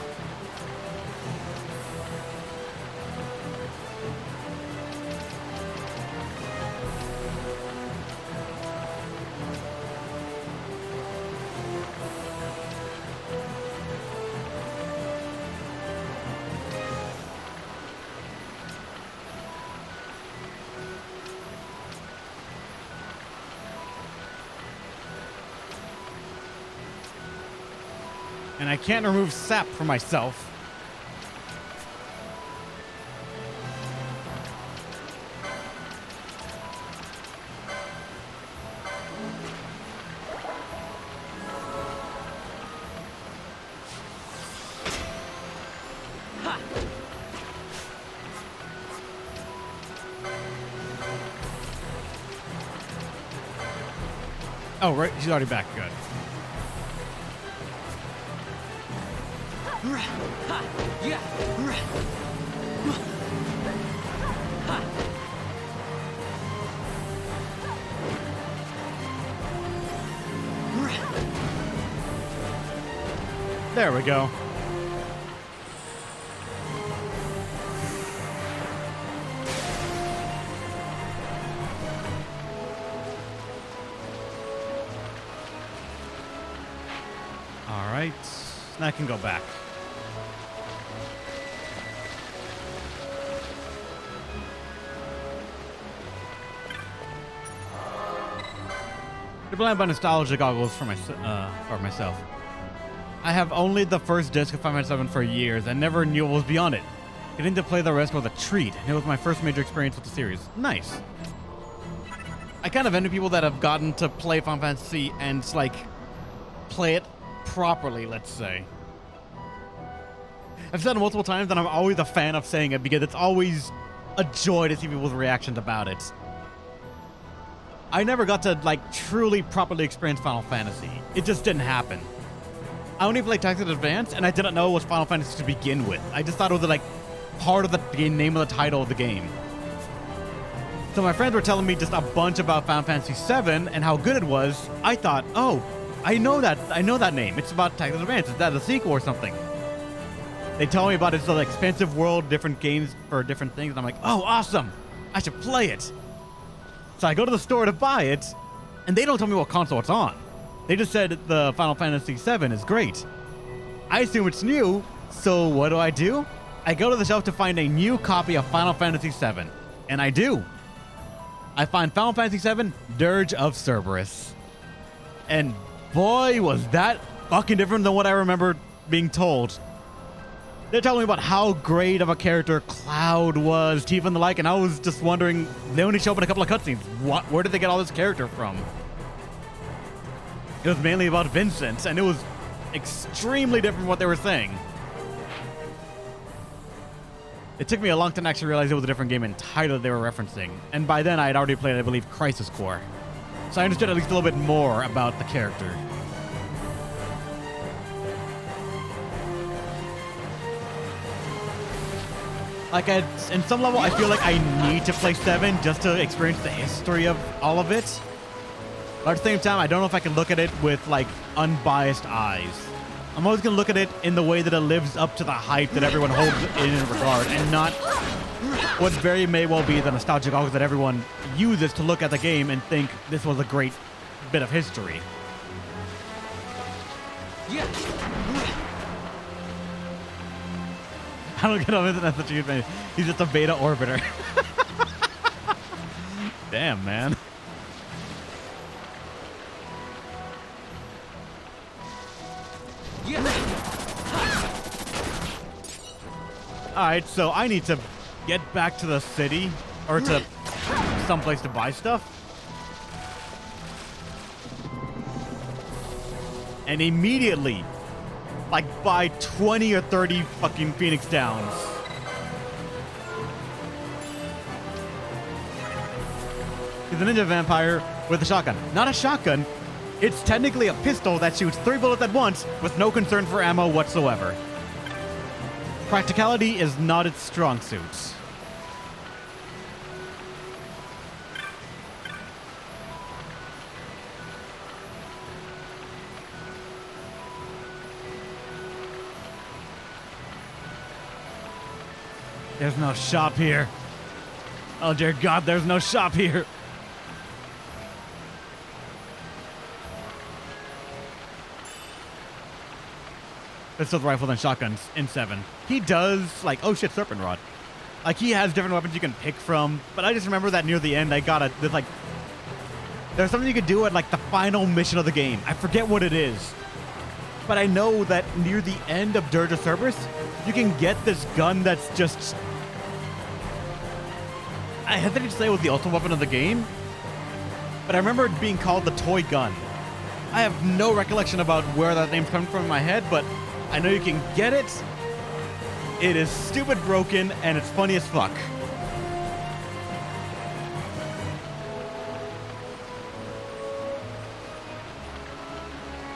And I can't remove sap for myself. Oh, right. She's already back. Good. There we go. All right. Now I can go back. To blame by nostalgia goggles for myself. I have only the first disc of Final Fantasy 7 for years and never knew what was beyond it. Getting to play the rest was a treat, and it was my first major experience with the series. Nice. I kind of envy people that have gotten to play Final Fantasy and like play it properly, let's say. I've said it multiple times that I'm always a fan of saying it because it's always a joy to see people's reactions about it. I never got to like truly properly experience Final Fantasy. It just didn't happen. I only played Tactics Advance, and I didn't know it was Final Fantasy to begin with. I just thought it was like part of the name of the title of the game. So my friends were telling me just a bunch about Final Fantasy 7 and how good it was. I thought, oh, I know that name. It's about Tactics Advance. Is that a sequel or something? They tell me about it's an expansive world, different games for different things. And I'm like, oh, awesome. I should play it. So I go to the store to buy it, and they don't tell me what console it's on. They just said the Final Fantasy 7 is great. I assume it's new, so what do? I go to the shelf to find a new copy of Final Fantasy 7, and I do. I find Final Fantasy 7 Dirge of Cerberus. And boy, was that fucking different than what I remember being told. They're telling me about how great of a character Cloud was, Tifa and the like, and I was just wondering, they only show up in a couple of cutscenes. Where did they get all this character from? It was mainly about Vincent, and it was extremely different from what they were saying. It took me a long time to actually realize it was a different game entirely they were referencing, and by then I had already played, I believe, Crisis Core. So I understood at least a little bit more about the character. Like, in some level, I feel like I need to play 7 just to experience the history of all of it. But at the same time, I don't know if I can look at it with, like, unbiased eyes. I'm always going to look at it in the way that it lives up to the hype that everyone holds in regard, and not what very may well be the nostalgic goggles that everyone uses to look at the game and think this was a great bit of history. Yeah. I don't get on that's such a good thing. He's just a beta orbiter. Damn, man. Yeah. Alright, so I need to get back to the city, or to someplace to buy stuff. And immediately, like, buy 20 or 30 fucking Phoenix Downs. He's a ninja vampire with a shotgun. Not a shotgun. It's technically a pistol that shoots 3 bullets at once with no concern for ammo whatsoever. Practicality is not its strong suit. There's no shop here. Oh dear God, there's no shop here. Pistols, rifles, and shotguns in 7. He does, like, oh shit, Serpent Rod. Like, he has different weapons you can pick from, but I just remember that near the end, there's something you could do at, like, the final mission of the game. I forget what it is. but I know that near the end of Dirge of Cerberus, you can get this gun that's just... I hesitate to say it was the ultimate weapon of the game, but I remember it being called the toy gun. I have no recollection about where that name's coming from in my head, but I know you can get it. It is stupid broken, and it's funny as fuck.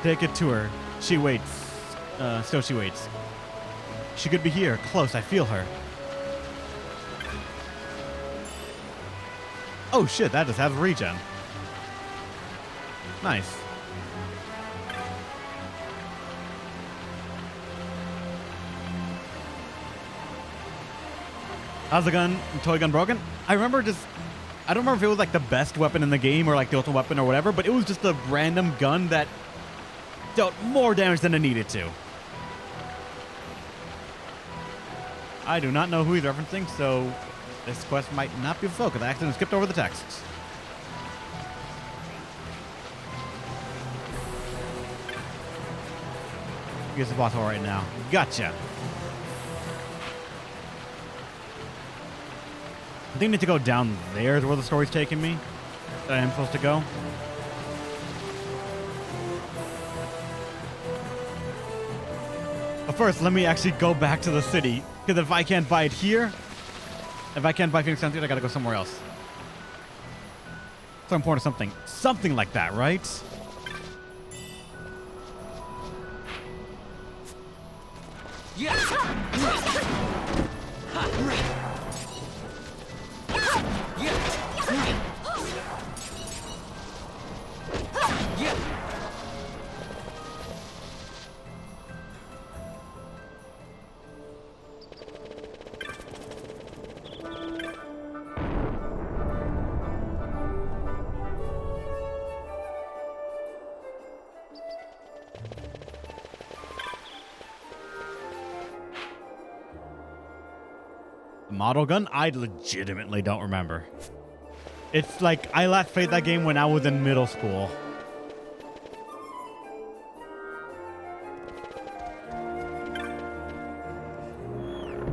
Take it to her. She waits. So she waits. She could be here, close. I feel her. Oh shit, that just has regen. Nice. How's the gun, toy gun broken? I remember just, I don't remember if it was like the best weapon in the game or like the ultimate weapon or whatever, but it was just a random gun that dealt more damage than it needed to. I do not know who he's referencing, so this quest might not be fulfilled because I accidentally skipped over the texts. Here's the boss hole right now. Gotcha. I think I need to go down there is where the story's taking me. That I am supposed to go. But first, let me actually go back to the city. Because if I can't buy it here, if I can't buy Phoenix Sunset, I gotta go somewhere else. So important something. Something like that, right? Model gun? I legitimately don't remember. It's like I last played that game when I was in middle school.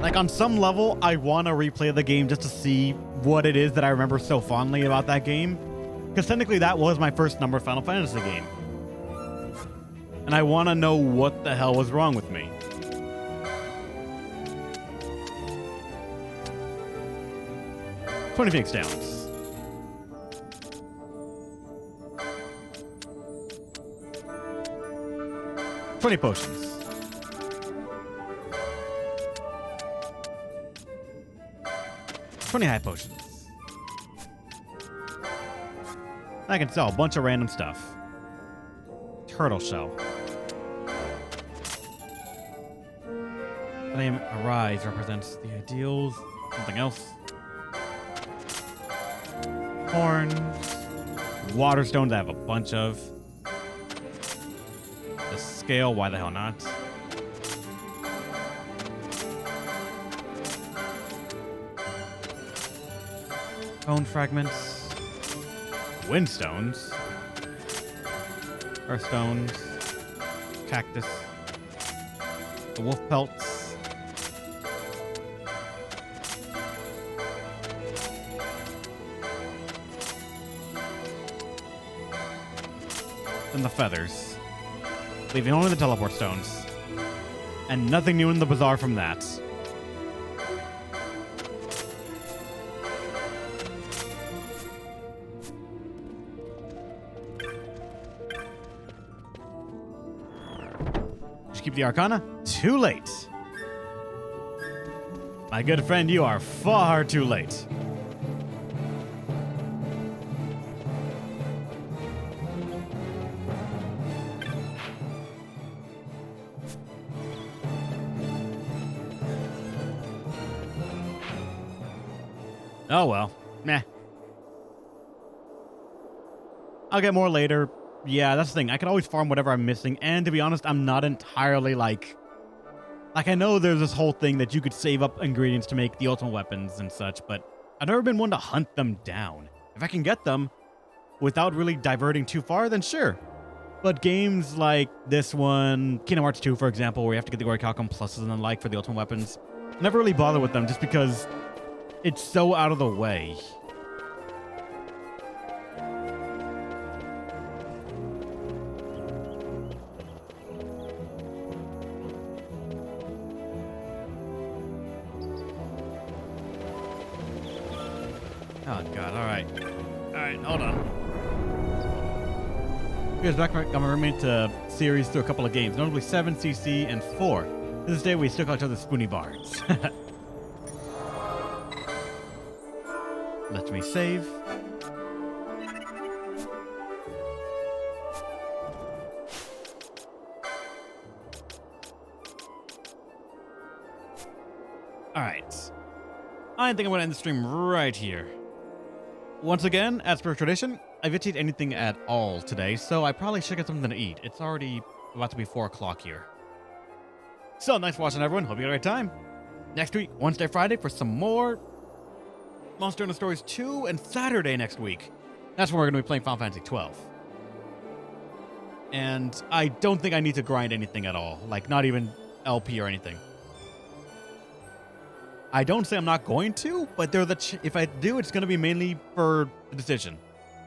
Like on some level, I want to replay the game just to see what it is that I remember so fondly about that game. Because technically that was my first number Final Fantasy game. And I want to know what the hell was wrong with me. 20 Phoenix Downs. $20 potions. $20 high potions. I can sell a bunch of random stuff. Turtle shell. Flame Arise represents the ideals. Something else. Horns. Water stones I have a bunch of. The scale, why the hell not? Bone fragments. Wind stones. Earth stones. Cactus. The wolf pelts. And the feathers, leaving only the teleport stones, and nothing new in the bazaar from that. Did you keep the Arcana? Too late. My good friend, you are far too late. Oh well, meh. I'll get more later. Yeah, that's the thing. I can always farm whatever I'm missing, and to be honest, I'm not entirely like I know there's this whole thing that you could save up ingredients to make the ultimate weapons and such, but I've never been one to hunt them down. If I can get them without really diverting too far, then sure. But games like this one, Kingdom Hearts 2, for example, where you have to get the Orichalcum pluses and the like for the ultimate weapons, never really bother with them just because it's so out of the way. Oh, God. All right. All right, hold on. Here's back on my roommate series through a couple of games, notably 7, CC, and 4. To this day, we still call each other Spoony Bards. Let me save. All right. I think I'm going to end the stream right here. Once again, as per tradition, I haven't eaten anything at all today, so I probably should get something to eat. It's already about to be 4 o'clock here. So, nice watching, everyone. Hope you had a great time. Next week, Wednesday, Friday, for some more Monster Hunter Stories 2, and Saturday next week. That's when we're going to be playing Final Fantasy 12. And I don't think I need to grind anything at all. Like, not even LP or anything. I don't say I'm not going to, but if I do, it's going to be mainly for the decision.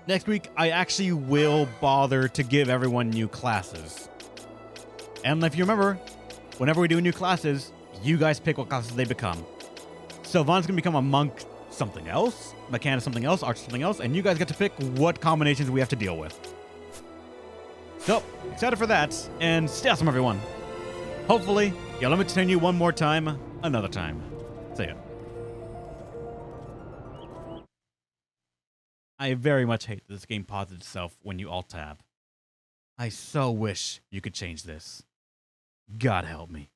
Next week, I actually will bother to give everyone new classes. And if you remember, whenever we do new classes, you guys pick what classes they become. So Vaughn's going to become a monk something else, mechanic something else, archer something else, and you guys get to pick what combinations we have to deal with. So, excited for that, and stay awesome, everyone. Hopefully, you'll let me entertain you one more time, another time. See ya. I very much hate that this game pauses itself when you alt-tab. I so wish you could change this. God help me.